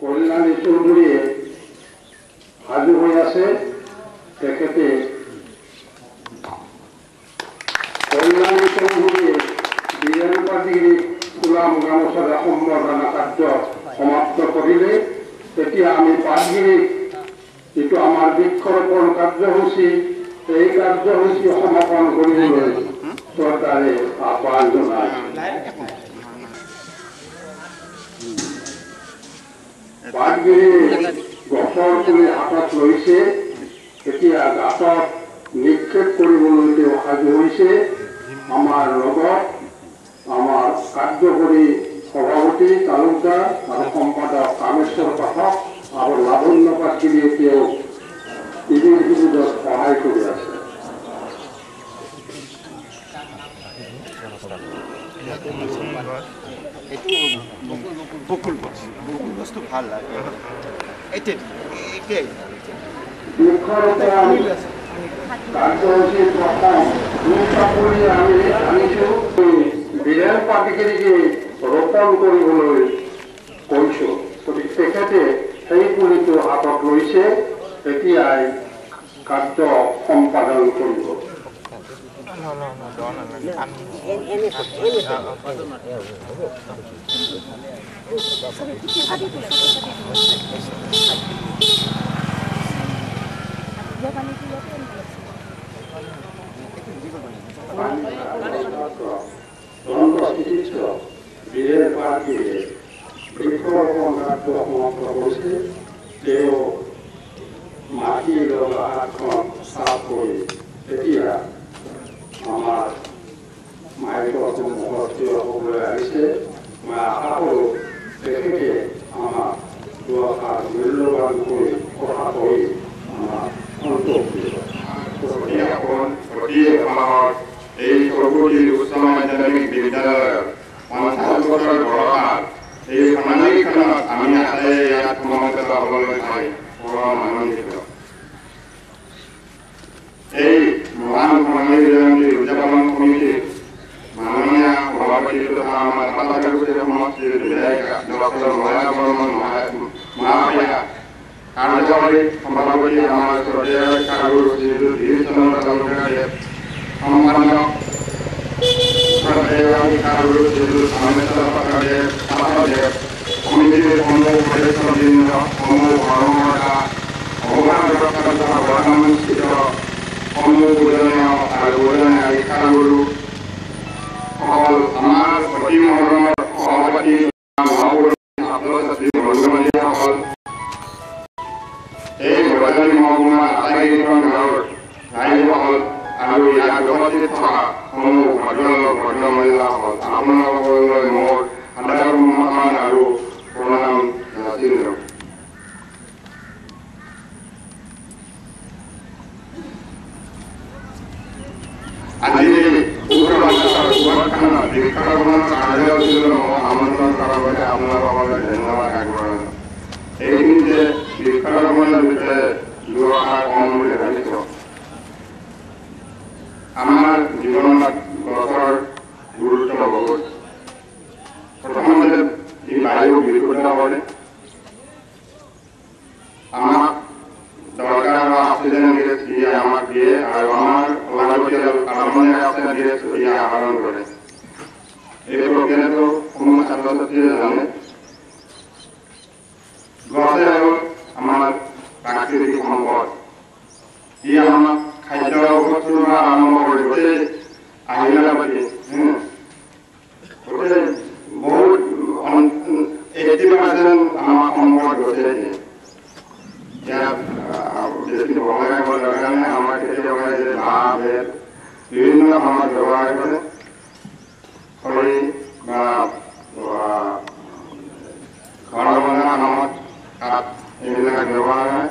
কল্যাণী চৌধুৰীয়ে সাজু হৈ আছে। তেখেতে কল্যাণী চৌধুৰীয়ে বীৰেন পাটগিৰিক গোলাম গামোচাৰে সম্বৰ্ধনা কাৰ্য সমাপ্ত কৰিলে। এতিয়া আমি পাটগিৰিক যিটো আমাৰ বৃক্ষৰোপণ কাৰ্যসূচী, এই কাৰ্যসূচী সমাপন কৰিবলৈ চৰকাৰে আহ্বান জনায়। পাটগিৰি গছৰ পুলি হাতত লৈছে। এতিয়া গাঁতত নিক্ষেপ কৰিবলৈ তেওঁ সাজু হৈছে। আমাৰ লগত আমাৰ কাৰ্যকৰী সভাপতি তালুকদাৰ আৰু সম্পাদক কামেশ্বৰ পাঠক আৰু লাৱণ্য পাটগিৰিয়ে তেওঁ ইতিমধ্যে সহায় কৰি আছে। বৃক্ষৰোপণ কাৰ্যসূচীৰ প্ৰথম পুলি আমি আনিছো। বীৰেন পাটগিৰিকে ৰোপণ কৰিবলৈ কৈছো। গতিকে তেখেতে সেই পুলিটো হাতত লৈছে। এতিয়াই কাৰ্য সম্পাদন কৰিব। চিকিৎসক বীৰেন পাটগিৰিয়ে বৃক্ষৰোপণ কাৰ্য সমাপ্ত কৰিছে। তেওঁ মাটি লগা হাতখন চাফ কৰি এতিয়া আমাৰ মাইকৰ সন্মুখত থিয় হ'বলৈ আহিছে। মই আশা কৰোঁ তেখেতে আমাক দুআষাৰ মূল্যৱান কৰি কথা কৈ আমাক সন্তোষ দিব। এই সৰ্বতি উচ্চ মাধ্যমিক বিদ্যালয়ৰ 50 বছৰ বয়সত এই প্ৰণালীখনত আমি আটাই ইয়াত সমবেত হ'বলৈ পাই পৰম আনন্দিত। এই মহান প্ৰণালী জয়ন্তী উদযাপন সমিতিৰ মাননীয় সভাপতি তথা আমাৰ পাতাকাগুৰি সমষ্টিৰ বিধায়িকা ডক্টৰ ময়া বৰ্মন মহাশয়া, কাৰ্যকৰী সভাপতি আমাৰ শ্ৰদ্ধেয় শিক্ষাগুৰু শ্ৰীযুত ধীৰ চন্দ্ৰ তালুকদাৰদেৱ, সম্পাদক শ্ৰদ্ধেয় শিক্ষাগুৰু শ্ৰীযুত কামেশ্বৰ পাঠকদেৱ, সমিতিৰ সমূহ সদস্যবৃন্দ, সমূহ কৰ্মকৰ্তা, অৱদান তথা বৰ্তমানস্থিত সমূহ পূজনীয় আৰু পূজনীয় শিক্ষাগুৰু সকল, আমাৰ অতি মৰমৰ সভাপতি ছাত্ৰ ছাত্ৰী বন্ধু-বান্ধৱীসকল, এই বজালী মহকুমাৰ আটাইকেইখন গাঁৱৰ ৰাইজসকল আৰু ইয়াত উপস্থিত থকা সমূহ ভদ্ৰলোক ভদ্ৰমহিলাসকল, আপোনালোকলৈ মোৰ সাধাৰণ সন্মান আৰু প্ৰণাম যাচিলোঁ। আজি বৃক্ষৰোপণ কাৰ্যসূচীলৈ মোক আমন্ত্ৰণ কৰাৰ বাবে আপোনালোকলৈ ধন্যবাদ আগবঢ়াইছোঁ। এইখিনিতে বৃক্ষৰোপণৰ বিষয়ে দুআষাৰ কম বুলি ভাবিছোঁ। আমাৰ জীৱনত গছৰ গুৰুত্ব বহুত। প্ৰথমতে ই বায়ু বিশুদ্ধ কৰে, আমাক দৰকাৰ হোৱা অক্সিজেন গেছ ই আমাক দিয়ে আৰু আমাৰ লাগতিয়াল কাৰ্বন ডাই অক্সাইড গেছ ই আহৰণ কৰে। এই প্ৰক্ৰিয়াটো কোনো ছাত্ৰ ছাত্ৰীয়ে জানে। গছে হ'ল আমাৰ প্ৰাকৃতিক সম্পদ। ই আমাক খাদ্য বস্তুৰ পৰা আৰম্ভ কৰি গোটেই আহিলাপাতি গোটেই বহুত 80% আমাক সম্পদ গছে দিয়ে। ইয়াত বেছি বগাই দৰকাৰ নাই। আমাৰ খেতিয়কে যে বাঁহ বেত বিভিন্ন কামত ব্যৱহাৰ কৰে, খৰি বা ঘৰ বনোৱা কামত কাঠ এইবিলাক ব্যৱহাৰ হয়।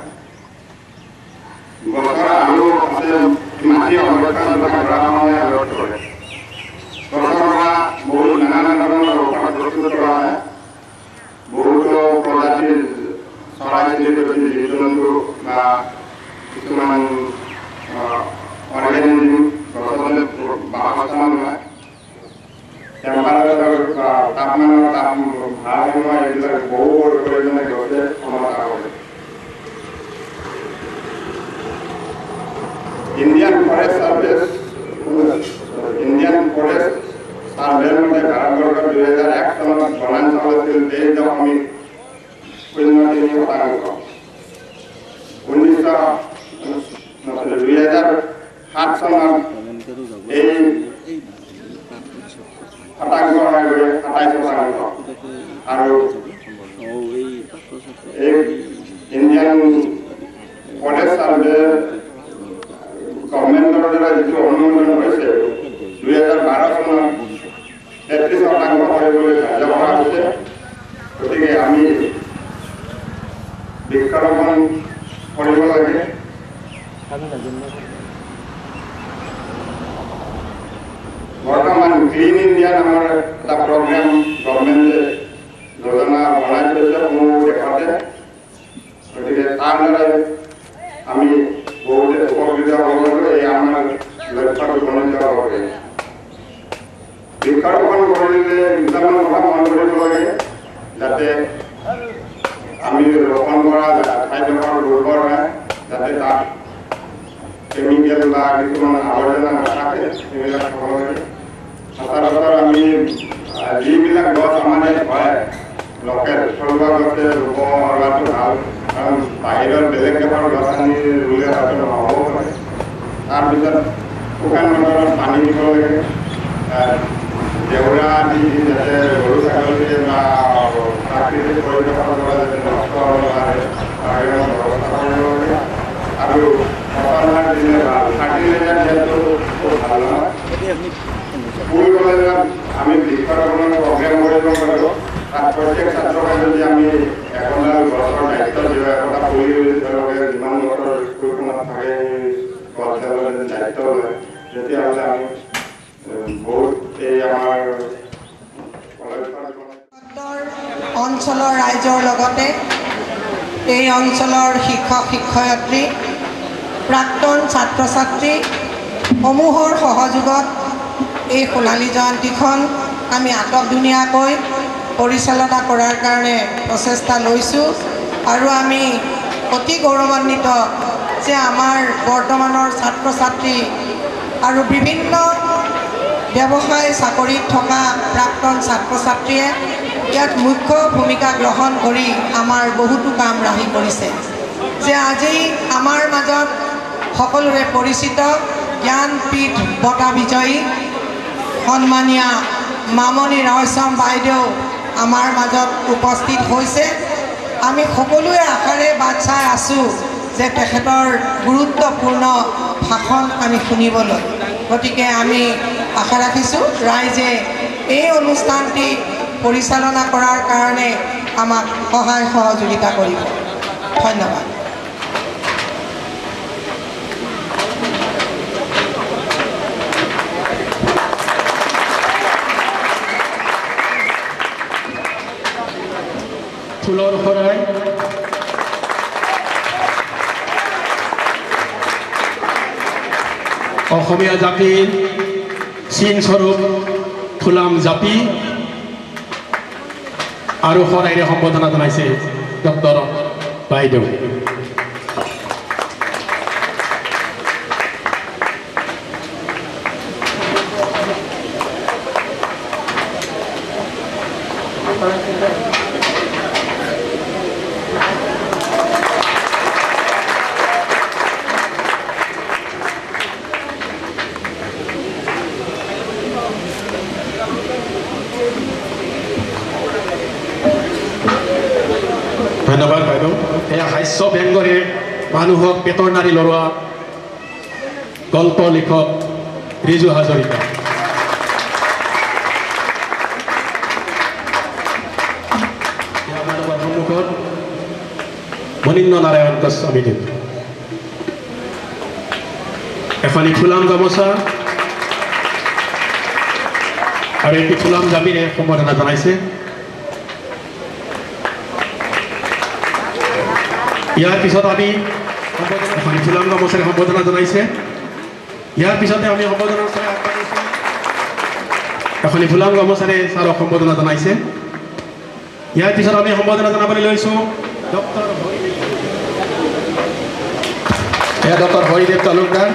গছৰ আৰু আছে মাটি সংৰক্ষণ তথা গৰাখহনীয়া ৰোধ কৰে। গছৰ পৰা বহুত নানা ধৰণৰ ঔষধ প্ৰস্তুত কৰা হয়। বহুতো প্ৰজাতিৰ চৰাই চিৰিকটি, জীৱ জন্তু বা কিছুমান অৰ্গেনিজম গছতে বাসস্থান হয়। টেম্পাৰেচাৰ তাপমানৰ ভাৰসাম্য এইবিলাক বহু পৰিমাণে গছে দশমিক ০৩%। ২০০৭ চনত এই শতাংশ হৈ গৈ ২৭%। আৰু এই ইণ্ডিয়ান কলেজ চাৰ্ভে গভৰ্ণমেণ্টৰ দ্বাৰা যিটো অনুমোদন হৈছে ২০১২ চনত ৩৩% কৰিবলৈ ধাৰ্য কৰা হৈছে। গতিকে আমি বৃক্ষৰোপণ কৰিব লাগে। বৰ্তমান ক্লিন ইণ্ডিয়া নামৰ এটা প্ৰগ্ৰেম গভৰ্ণমেণ্টে যোজনা বনাই থৈছে মোৰ দেশতে। গতিকে তাৰ দ্বাৰাই আমি বহুতে উপকৃত হ'ব লাগে। এই আমাৰ লক্ষ্যত উপনীত হ'ব লাগে। বৃক্ষৰোপণ কৰিলে দুটামান কথা মন কৰিব লাগে, যাতে আমি ৰোপণ কৰা ঠাইডোখৰ দুৰ্বল হয়, যাতে তাত কেমিকেল বা কিছুমান আৱৰ্জনা নাথাকে, সেইবিলাক হ'ব লাগে। সচৰাচৰ আমি যিবিলাক গছ আমাৰ ইয়াত হয় লোকেল থলুৱা গছে ৰুব পৰাটো ভাল, কাৰণ বাহিৰৰ বেলেগ দেশৰ গছ আনি ৰুলে হয়তো নহ'ব পাৰে। তাৰপিছত শুকান বতৰত পানী দিব লাগে। জেওৰা দি যাতে গৰু ছাগলীয়ে বা প্ৰাকৃতিক পৰিৱেশৰ পৰা যাতে নষ্ট হ'ব নোৱাৰে তাৰ ব্যৱস্থা কৰিব লাগে। আৰু পচন দিলে ভাল, ফাৰ্টিলাইজাৰ দিয়াটো খুব ভাল নহয়। স্কুল কলেজত আমি বৃক্ষৰোপণৰ প্ৰগ্ৰেম কৰিব পাৰোঁ। তাত প্ৰত্যেক ছাত্ৰকে যদি আমি একোডাল গছৰ দায়িত্ব দিওঁ, একোটা পুলি যদি তেওঁলোকে যিমান বছৰ স্কুলখনত থাকে গছডালৰ যদি দায়িত্ব লয়, তেতিয়াহ'লে আমি বহুত এই আমাৰ অঞ্চলৰ ৰাইজৰ লগতে এই অঞ্চলৰ শিক্ষক শিক্ষয়িত্ৰী, প্ৰাক্তন ছাত্ৰ ছাত্ৰী সমূহৰ সহযোগত এই সোণালী জয়ন্তীখন আমি আটকধুনীয়াকৈ পৰিচালনা কৰাৰ কাৰণে প্ৰচেষ্টা লৈছোঁ। আৰু আমি অতি গৌৰৱান্বিত যে আমাৰ বৰ্তমানৰ ছাত্ৰ ছাত্ৰী আৰু বিভিন্ন ব্যৱসায় চাকৰিত থকা প্ৰাক্তন ছাত্ৰ ছাত্ৰীয়ে ইয়াত মুখ্য ভূমিকা গ্ৰহণ কৰি আমাৰ বহুতো কাম ৰাহি কৰিছে। যে আজি আমাৰ মাজত সকলোৰে পৰিচিত জ্ঞানপীঠ বঁটা বিজয়ী সন্মানীয়া মামণি ৰয়ছম বাইদেউ আমাৰ মাজত উপস্থিত হৈছে। আমি সকলোৱে আশাৰে বাট চাই আছোঁ যে তেখেতৰ গুৰুত্বপূৰ্ণ ভাষণ আমি শুনিবলৈ। গতিকে আমি আশা ৰাখিছোঁ ৰাইজে এই অনুষ্ঠানটি পৰিচালনা কৰাৰ কাৰণে আমাক সহায় সহযোগিতা কৰিব। ধন্যবাদ। ফুলৰ শৰাই অসমীয়া জাতিৰ চিন স্বৰূপ ফুলাম জাপি আৰু শৰাইৰে সম্বোধনা জনাইছে ডক্টৰ বাইদেউ। ধন্যবাদ বাইদেউ। এয়া হাস্য ব্যংগৰে মানুহক পেটৰ নাৰী লৰোৱা গল্প লিখক ৰিজু হাজৰিকা। মানৱৰ সন্মুখত মনীন্দ্ৰ নাৰায়ণ গোস্বামীদেৱ এখনি ফুলাম গামোচা আৰু এটি ফুলাম জাপিৰে সম্বোধনা জনাইছে। ইয়াৰ পিছত আমি এখন ফুলাম গামোচাৰে সম্বোধনা জনাইছে। ইয়াৰ পিছতে আমি সম্বোধনা আগবাঢ়িছোঁ। এখন ফুলাম গামোচাৰে ছাৰক সম্বোধনা জনাইছে। ইয়াৰ পিছত আমি সম্বোধনা জনাবলৈ লৈছোঁ ডক্টৰ হৰিদেৱ তালুকদাৰ।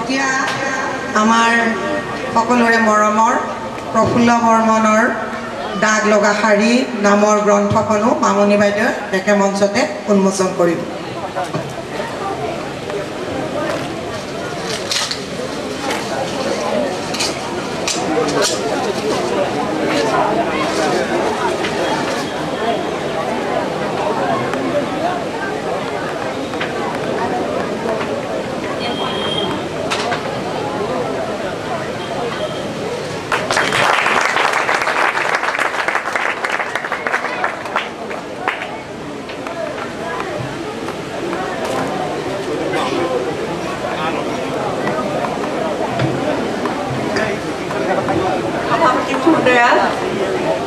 এতিয়া আমাৰ সকলোৰে মৰমৰ প্ৰফুল্ল বৰ্মনৰ দাগ লগা শাৰী নামৰ গ্ৰন্থখনো মামনি বাইদেৱে একে মঞ্চতে উন্মোচন কৰিব।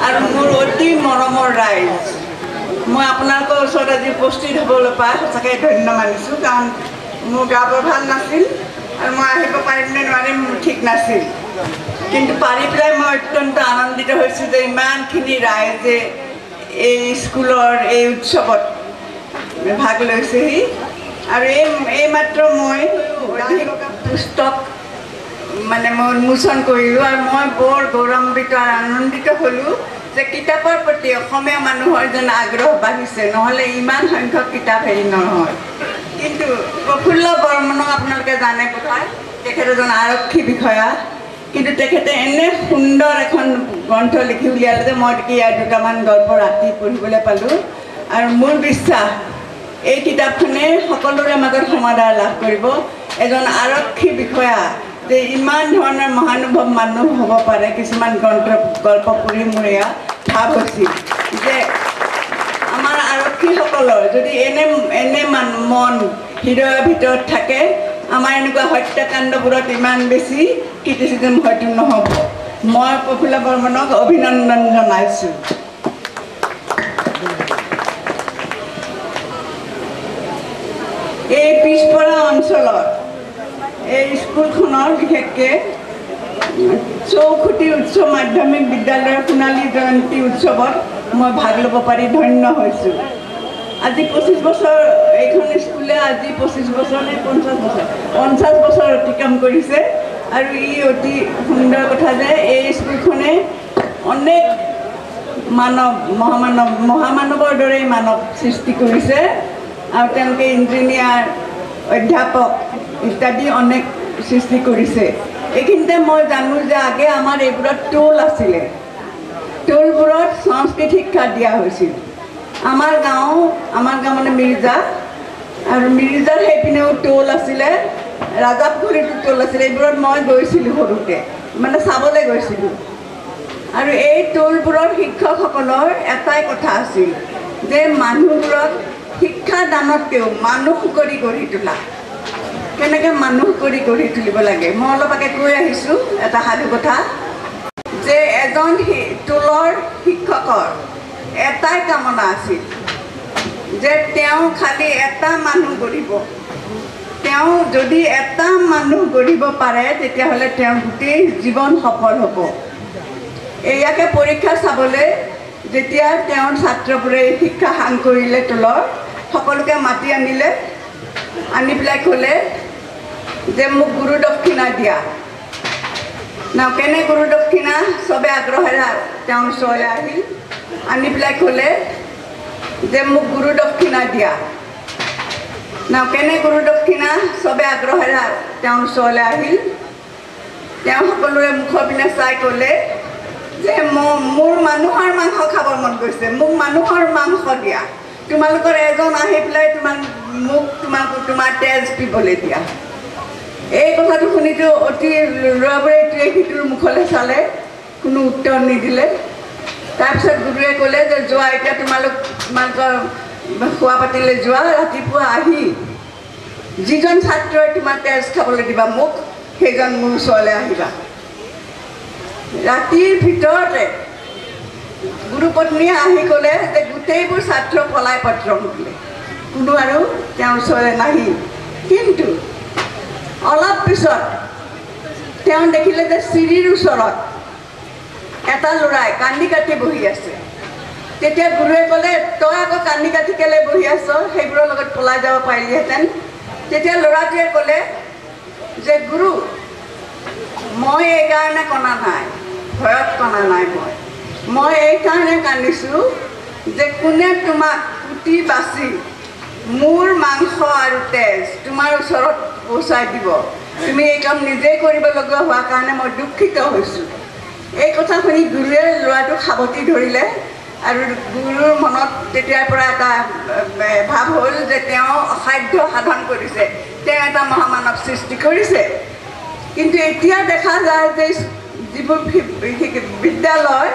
আৰু মোৰ অতি মৰমৰ ৰাইজ, মই আপোনালোকৰ ওচৰত আজি উপস্থিত হ'বলৈ পাই সঁচাকৈ ধন্য মানিছোঁ। কাৰণ মোৰ গা বৰ ভাল নাছিল আৰু মই আহিব পাৰিম নে নোৱাৰিম ঠিক নাছিল, কিন্তু পাৰি পেলাই মই অত্যন্ত আনন্দিত হৈছোঁ যে ইমানখিনি ৰাইজে এই স্কুলৰ এই উৎসৱত ভাগ লৈছেহি। আৰু এইমাত্ৰ মই পুস্তক মানে মই উন্মোচন কৰিলোঁ আৰু মই বৰ গৌৰৱান্বিত আৰু আনন্দিত হ'লোঁ যে কিতাপৰ প্ৰতি অসমীয়া মানুহৰ যেন আগ্ৰহ বাঢ়িছে, নহ'লে ইমান সংখ্যক কিতাপ হেৰি নহয়। কিন্তু প্ৰফুল্ল বৰ্মনক আপোনালোকে জানে কথাই, তেখেত এজন আৰক্ষী বিষয়া, কিন্তু তেখেতে এনে সুন্দৰ এখন গ্ৰন্থ লিখি উলিয়ালে যে মই ইয়াৰ দুটামান গল্প ৰাতি পঢ়িবলৈ পালোঁ। আৰু মোৰ বিশ্বাস এই কিতাপখনে সকলোৰে মাজত সমাদৰ লাভ কৰিব। এজন আৰক্ষী বিষয়া যে ইমান ধৰণৰ মহানুভৱ মানুহ হ'ব পাৰে, কিছুমান গল্প পঢ়ি মোৰ এয়া ভাৱ হৈছিল যে আমাৰ আৰক্ষীসকলৰ যদি এনে মন হৃদয়ৰ ভিতৰত থাকে, আমাৰ এনেকুৱা হত্যাকাণ্ডবোৰত ইমান বেছি ক্ৰিটিচিজম হয়তো নহ'ব। মই প্ৰফুল্ল বৰ্মনক অভিনন্দন জনাইছোঁ। এই পিছপৰা অঞ্চলৰ এই স্কুলখনৰ বিশেষকৈ চৌখুটি উচ্চ মাধ্যমিক বিদ্যালয়ৰ সোণালী জয়ন্তী উৎসৱত মই ভাগ ল'ব পাৰি ধন্য হৈছোঁ। আজি 25 বছৰ এইখন স্কুলে আজি 25 বছৰ নে 50 বছৰ অতিক্ৰম কৰিছে। আৰু ই অতি সুন্দৰ কথা যে এই স্কুলখনে অনেক মহামানৱৰ দৰেই মানৱ সৃষ্টি কৰিছে। আৰু তেওঁলোকে ইঞ্জিনিয়াৰ, অধ্যাপক ইত্যাদি অনেক সৃষ্টি কৰিছে। এইখিনিতে মই জানো যে আগে আমাৰ এইবোৰত টোল আছিলে, টোলবোৰত সংস্কৃত শিক্ষা দিয়া হৈছিল। আমাৰ গাঁও মানে মিৰ্জা, আৰু মিৰ্জাৰ সেইপিনেও টোল আছিলে, ৰাজাপুখুৰীটো টোল আছিলে। এইবোৰত মই গৈছিলোঁ সৰুতে, মানে চাবলৈ গৈছিলোঁ। আৰু এই টোলবোৰৰ শিক্ষকসকলৰ এটাই কথা আছিল যে মানুহবোৰক শিক্ষা দানতকৈও মানুহ কৰি গঢ়ি তোলা, কেনেকৈ মানুহ কৰি গঢ়ি তুলিব লাগে। মই অলপ আগে কৈ আহিছোঁ এটা সাধু কথা যে এজন টোলৰ শিক্ষকৰ এটাই কামনা আছিল যে তেওঁ খালি এটা মানুহ গঢ়িব। তেওঁ যদি এটা মানুহ গঢ়িব পাৰে তেতিয়াহ'লে তেওঁ গোটেই জীৱন সফল হ'ব। এয়াকে পৰীক্ষা চাবলৈ যেতিয়া তেওঁৰ ছাত্ৰবোৰে শিক্ষা সাং কৰিলে, টোলৰ সকলোকে মাতি আনিলে, আনি পেলাই ক'লে যে মোক গুৰু দক্ষিণা দিয়া। কেনে গুৰু দক্ষিণা? চবে আগ্ৰহেৰে তেওঁৰ ওচৰলৈ আহিল, আনি পেলাই ক'লে যে মোক গুৰু দক্ষিণা দিয়া। কেনে গুৰু দক্ষিণা? চবে আগ্ৰহেৰে তেওঁৰ ওচৰলৈ আহিল, তেওঁ সকলোৰে মুখৰ পিনে চাই ক'লে যে মোৰ মানুহৰ মাংস খাব মন গৈছে, মোক মানুহৰ মাংস দিয়া। তোমালোকৰ এজন আহি পেলাই মোক তোমাৰ তেজ পিবলৈ দিয়া। এই কথাটো শুনিতো অতি ল'ৰাবোৰে ইটোৱে সিটোৰ মুখলৈ চালে, কোনো উত্তৰ নিদিলে। তাৰপিছত গুৰুৱে ক'লে যে যোৱা, এতিয়া তোমালোকৰ খোৱা পাতিলৈ যোৱা, ৰাতিপুৱা আহি যিজন ছাত্ৰই তোমাৰ তেজ খাবলৈ দিবা মোক, সেইজন মোৰ ওচৰলৈ আহিবা। ৰাতিৰ ভিতৰতে গুৰুপত্নীয়ে আহি ক'লে যে গোটেইবোৰ ছাত্ৰ পলাই পত্ৰম দিলে, কোনো আৰু তেওঁৰ ওচৰলৈ নাহিল। কিন্তু অলপ পিছত তেওঁ দেখিলে যে চিৰিৰ ওচৰত এটা ল'ৰাই কান্দি কাটি বহি আছে। তেতিয়া গুৰুৱে ক'লে তই আকৌ কান্দি কাটি কেলৈ বহি আছ, সেইবোৰৰ লগত পলাই যাব পাৰিলিহেঁতেন। তেতিয়া ল'ৰাটোৱে ক'লে যে গুৰু মই এইকাৰণে কণা নাই, ভয়ত কণা নাই, মই এইকাৰণে কান্দিছোঁ যে কোনে তোমাক কুটি বাচি মোৰ মাংস আৰু তেজ তোমাৰ ওচৰত পহুচাই দিব, তুমি এই কাম নিজেই কৰিবলগীয়া হোৱাৰ কাৰণে মই দুখিত হৈছোঁ। এই কথা শুনি গুৰুৱে ল'ৰাটোক সাৱটি ধৰিলে আৰু গুৰুৰ মনত তেতিয়াৰ পৰা এটা ভাৱ হ'ল যে তেওঁ অসাধ্য সাধন কৰিছে, তেওঁ এটা মহামানৱ সৃষ্টি কৰিছে। কিন্তু এতিয়া দেখা যায় যে যিবোৰ বিদ্যালয়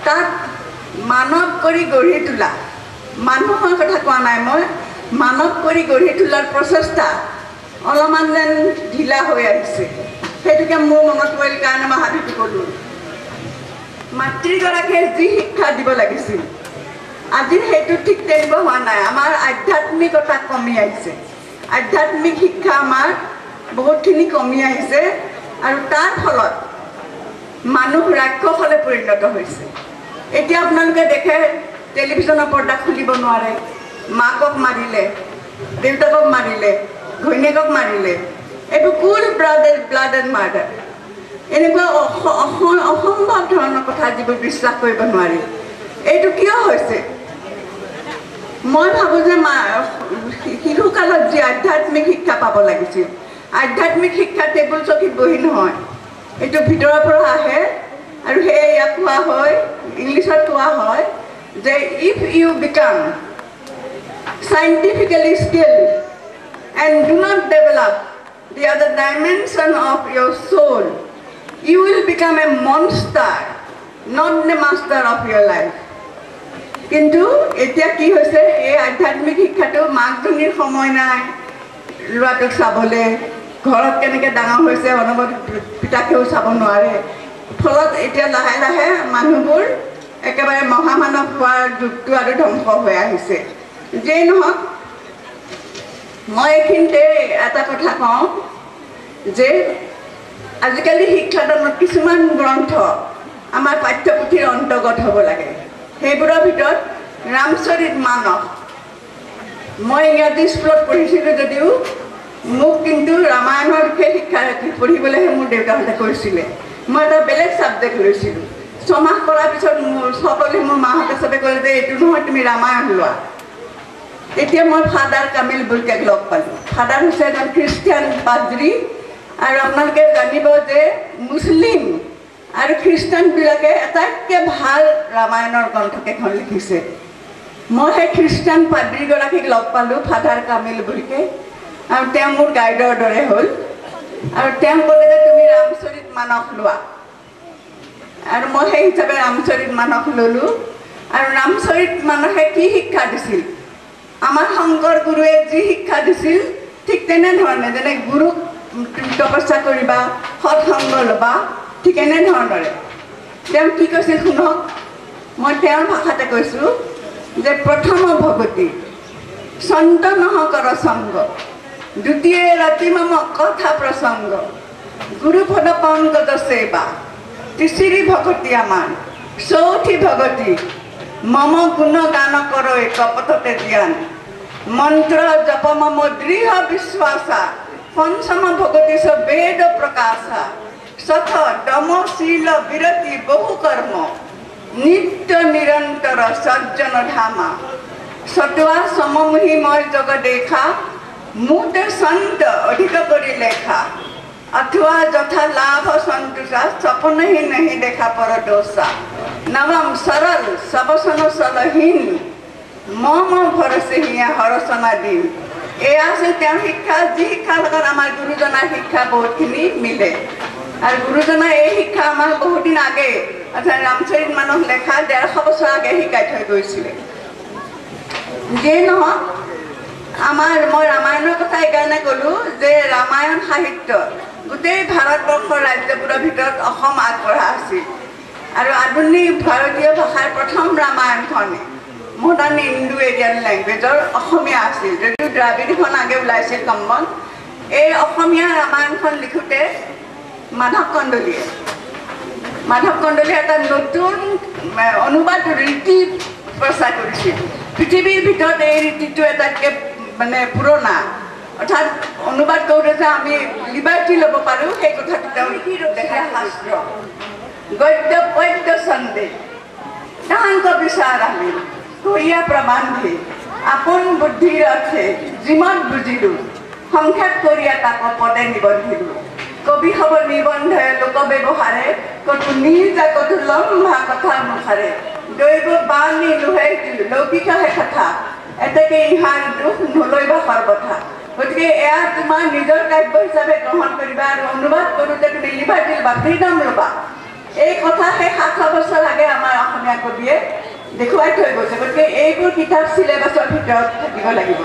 তাত মানৱ কৰি গঢ়ি তোলা, মানুহৰ কথা কোৱা নাই মই, মানৱ কৰি গঢ়ি তোলাৰ প্ৰচেষ্টা অলপমান যেন ঢিলা হৈ আহিছে। সেইটোকে মোৰ মনত পৰিল কাৰণে মই হাবিটো ক'লোঁ। মাতৃগৰাকীয়ে যি শিক্ষা দিব লাগিছিল আজি সেইটো ঠিক তেনেকুৱা হোৱা নাই। আমাৰ আধ্যাত্মিকতা কমি আহিছে, আধ্যাত্মিক শিক্ষা আমাৰ বহুতখিনি কমি আহিছে আৰু তাৰ ফলত মানুহ ৰাক্ষসলৈ পৰিণত হৈছে। এতিয়া আপোনালোকে দেখে টেলিভিশ্যনৰ পৰ্দা খুলিব নোৱাৰে, মাকক মাৰিলে, দেউতাকক মাৰিলে, ঘৈণীয়েকক মাৰিলে, এইটো কুল ব্লাড এণ্ড মাৰ্ডাৰ, এনেকুৱা অসম্ভৱ ধৰণৰ কথা যিবোৰ বিশ্বাস কৰিব নোৱাৰি। এইটো কিয় হৈছে? মই ভাবোঁ যে শিশুকালত যি আধ্যাত্মিক শিক্ষা পাব লাগিছিল, আধ্যাত্মিক শিক্ষা টেবুল চকীত বহি নহয়, এইটো ভিতৰৰ পৰা আহে। আৰু সেয়ে ইয়াক কোৱা হয়, ইংলিছত কোৱা হয় যে if you become scientifically skilled and do not develop the other dimension of your soul, you will become a monster, not the master of your life. কিন্তু এতিয়া কি হৈছে, এই আধ্যাত্মিক শিক্ষাটো মাকজনীৰ সময় নাই ল'ৰাটোক চাবলৈ, ঘৰত কেনেকৈ ডাঙৰ হৈছে অনবৰত পিতাকেও চাব নোৱাৰে। ফলত এতিয়া লাহে লাহে মানুহবোৰ একেবাৰে মহামানৱ হোৱাৰ যুগটো আৰু ধ্বংস হৈ আহিছে। যেই নহওক, মই এইখিনিতে এটা কথা কওঁ যে আজিকালি শিক্ষাদানত কিছুমান গ্ৰন্থ আমাৰ পাঠ্যপুথিৰ অন্তৰ্গত হ'ব লাগে। সেইবোৰৰ ভিতৰত ৰামচৰিত মানস, মই ইংৰাজী স্কুলত পঢ়িছিলোঁ যদিও মোক কিন্তু ৰামায়ণৰ বিষয়ে শিক্ষা পঢ়িবলৈহে মোৰ দেউতাহঁতে কৈছিলে। মই এটা বেলেগ ছাবজেক্ট লৈছিলোঁ। ছমাহ কৰাৰ পিছত সকলোৱে মোৰ মাহঁতে চবে ক'লে যে এইটো নহয়, তুমি ৰামায়ণ লোৱা। এতিয়া মই ফাদাৰ কামিল বুলকেক লগ পালোঁ। ফাদাৰ হৈছে এজন খ্ৰীষ্টিয়ান পাদ্ৰী, আৰু আপোনালোকে জানিব যে মুছলিম আৰু খ্ৰীষ্টানবিলাকে আটাইতকৈ ভাল ৰামায়ণৰ গ্ৰন্থকেইখন লিখিছে। মই সেই খ্ৰীষ্টান পাদ্ৰীগৰাকীক লগ পালোঁ, ফাদাৰ কামিল বুলকেক, আৰু তেওঁ মোৰ গাইডৰ দৰে হ'ল। আৰু তেওঁ ক'লে যে তুমি ৰামচৰিত মানস লোৱা, আৰু মই সেই হিচাপে ৰামচৰিত মানস ল'লোঁ। আৰু ৰামচৰিত মানসে কি শিক্ষা দিছিল, আমাৰ শংকৰ গুৰুৱে যি শিক্ষা দিছিল ঠিক তেনেধৰণে, যেনে গুৰুক তপস্যা কৰিবা, সৎসংগ ল'বা, ঠিক এনেধৰণৰে তেওঁ কি কৈছিল শুনক। মই তেওঁৰ ভাষাতে কৈছোঁ যে প্ৰথম ভগতি সন্তনহ কৰ সংগ, দ্বিতীয় ৰাতি মম কথা প্ৰসংগ, গুৰুপদ পংকজ সেৱা, তৃতীয় ভগতি আমাৰ, চৌথি ভগতি মম গুণ গান কৰৈ কপটতে জ্ঞান, মন্ত্ৰ জপ মম দৃঢ় বিশ্বাসা, পঞ্চম ভগতি স বেদ প্ৰকাশা, সথ দম শীল বিৰতি বহু কৰ্ম, নিত্য নিৰন্তৰ সজ্জন ধামা, সতোৱা সমমোহী মই জগ দেখা, মুদ সন্ত অধিক কৰি লেখা, अथवा যথা লাভ সন্তোষা, সপনহি নহি দেখা পৰ দোষা, নৱম সৰল সবসন সলহীন, মম ভৰসে হিয়া হৰসনা দিন। এয়া আছিল তেওঁৰ শিক্ষা, যি শিক্ষাৰ লগত আমাৰ গুৰুজনাৰ শিক্ষা বহুতখিনি মিলে। আৰু গুৰুজনাই এই শিক্ষা আমাৰ বহুত দিন আগে, অৰ্থাৎ ৰামচৰিত মানস লেখা ১৫০ বছৰ আগে শিকাই থৈ গৈছিলে। যিয়ে নহওক, মই ৰামায়ণৰ কথা এইকাৰণে ক'লোঁ যে ৰামায়ণ সাহিত্য গোটেই ভাৰতবৰ্ষৰ ৰাজ্যবোৰৰ ভিতৰত অসম আগবঢ়া আছিল। আৰু আধুনিক ভাৰতীয় ভাষাৰ প্ৰথম ৰামায়ণখন মডাৰ্ণ ইণ্ডো এৰিয়ান লেংগুৱেজৰ অসমীয়া আছিল, যদিও দ্ৰাবিড়ীখন আগে ওলাইছিল কম্বন। এই অসমীয়া ৰামায়ণখন লিখোঁতে মাধৱ কন্দলীয়ে এটা নতুন অনুবাদ ৰীতি প্ৰচাৰ কৰিছিল। পৃথিৱীৰ ভিতৰত এই ৰীতিটো এটাতকৈ পুৰণা, অৰ্থাৎ অনুবাদ কৰোঁতে যে আমি লিবাৰ্টি ল'ব পাৰোঁ সেই কথাটো তেওঁলোকে দেখা শাস্ত্ৰ গদ্য পদ্য ছন্দে তাহান্ত বিচাৰ আমি কইয়া প্ৰমান্ধি আপোন বুদ্ধিৰ অৰ্থে যিমান বুজিলোঁ সংক্ষেপ কৰিয়া তাক পদে নিবন্ধিলোঁ কবি হ'ব নিবন্ধে লোক ব্যৱহাৰে কতো নিজা কতো লম্ভা কথা অনুসাৰে দৈৱ বাণী লোহে লৌকিকহে কথা এতেকে ইহাৰ দুখ নলৈবা সৰ্বথা গতিকে এয়া তোমাৰ নিজৰ কাব্য হিচাপে গ্ৰহণ কৰিবা আৰু অনুবাদ কৰোঁতে তুমি লিবাৰ্টি ল'বা ফ্ৰীডম ল'বা এই কথা সেই 700 বছৰ আগে আমাৰ অসমীয়া কবিয়ে দেখুৱাই থৈ গৈছে গতিকে এইবোৰ কিতাপ চিলেবাছৰ ভিতৰত থাকিব লাগিব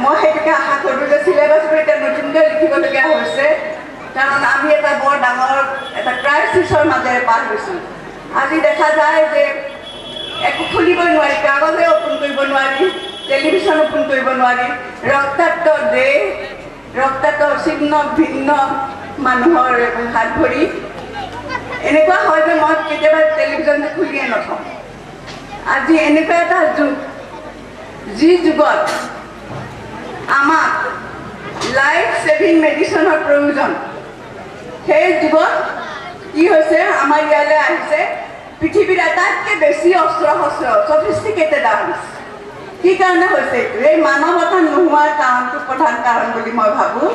মই সেইটোকে আশা কৰোঁ যে চিলেবাছবোৰ এতিয়া নতুনকৈ লিখিবলগীয়া হৈছে কাৰণ আমি এটা বৰ ডাঙৰ এটা ক্ৰাইচিছৰ মাজেৰে পাৰ হৈছোঁ আজি দেখা যায় যে একো খুলিবই নোৱাৰি কাগজে অপেন কৰিব নোৱাৰি টেলিভিশ্যন অপেন কৰিব নোৱাৰি ৰক্তাক্ত দেহ ৰক্তাক্ত চিহ্ন ভিন্ন মানুহৰ হাত ভৰি এনেকুৱা হয় যে মই কেতিয়াবা টেলিভিশ্যনটো খুলিয়ে নথওঁ আজি এনেকুৱা এটা যুগ যি যুগত আমাক লাইফ ছেভিং মেডিচিনৰ প্ৰয়োজন সেই যুগত কি হৈছে আমাৰ ইয়ালৈ আহিছে পৃথিৱীৰ আটাইতকৈ বেছি অস্ত্ৰ শস্ত্ৰ ছফিষ্টিকেটেড আৰ্মছ কি কাৰণে হৈছে এইটো এই মানৱতা নোহোৱাৰ কাৰণটো প্ৰধান কাৰণ বুলি মই ভাবোঁ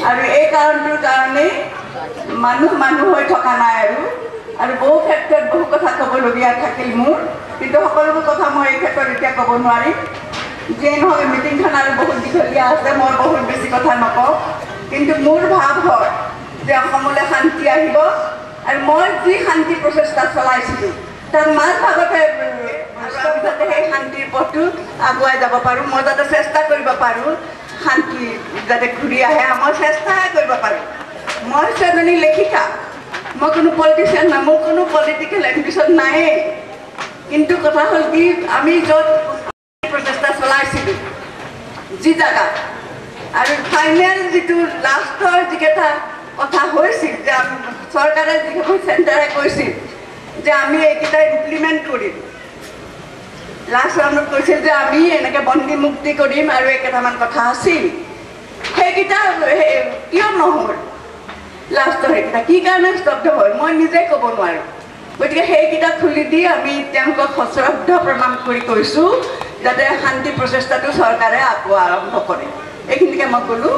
আৰু এই কাৰণটোৰ কাৰণেই মানুহ হৈ থকা নাই আৰু বহু ক্ষেত্ৰত বহু কথা ক'বলগীয়া থাকিল মোৰ কিন্তু সকলোবোৰ কথা মই এই ক্ষেত্ৰত এতিয়া ক'ব নোৱাৰিম যিয়ে নহয় মিটিংখন আৰু বহুত দীঘলীয়া আছে মই বহুত বেছি কথা নকওঁ কিন্তু মোৰ ভাৱ হয় যে অসমলৈ শান্তি আহিব আৰু মই যি শান্তি প্ৰচেষ্টা চলাইছিলোঁ তাৰ মাজ ভাগতে যাতে সেই শান্তিৰ পথটো আগুৱাই যাব পাৰোঁ মই যাতে চেষ্টা কৰিব পাৰোঁ শান্তি যাতে ঘূৰি আহে মই চেষ্টাহে কৰিব পাৰোঁ মই হৈছে এজনী লেখিকা মই কোনো পলিটিচিয়ান নাই মোৰ কোনো পলিটিকেল এম্বিশ্যন নায়েই কিন্তু কথা হ'ল কি আমি য'ত প্ৰচেষ্টা চলাইছিলোঁ যি জেগাত আৰু ফাইনেল যিটো লাষ্টৰ যিকেইটা কথা হৈছিল যে চৰকাৰে যিকেইখন চেণ্টাৰে কৈছিল যে আমি এইকেইটা ইমপ্লিমেণ্ট কৰিম লাষ্ট ৰাউণ্ডত কৈছিল যে আমি এনেকৈ বন্দী মুক্তি কৰিম আৰু এইকেইটামান কথা আছিল সেইকেইটা কিয় নহ'ল লাষ্টৰ সেইকেইটা কি কাৰণে স্তব্ধ হ'ল মই নিজে ক'ব নোৱাৰোঁ গতিকে সেইকেইটা খুলি দি আমি তেওঁলোকক সশ্ৰদ্ধ প্ৰমাণ কৰি কৈছোঁ যাতে শান্তি প্ৰচেষ্টাটো চৰকাৰে আকৌ আৰম্ভ কৰে এইখিনিকে মই ক'লোঁ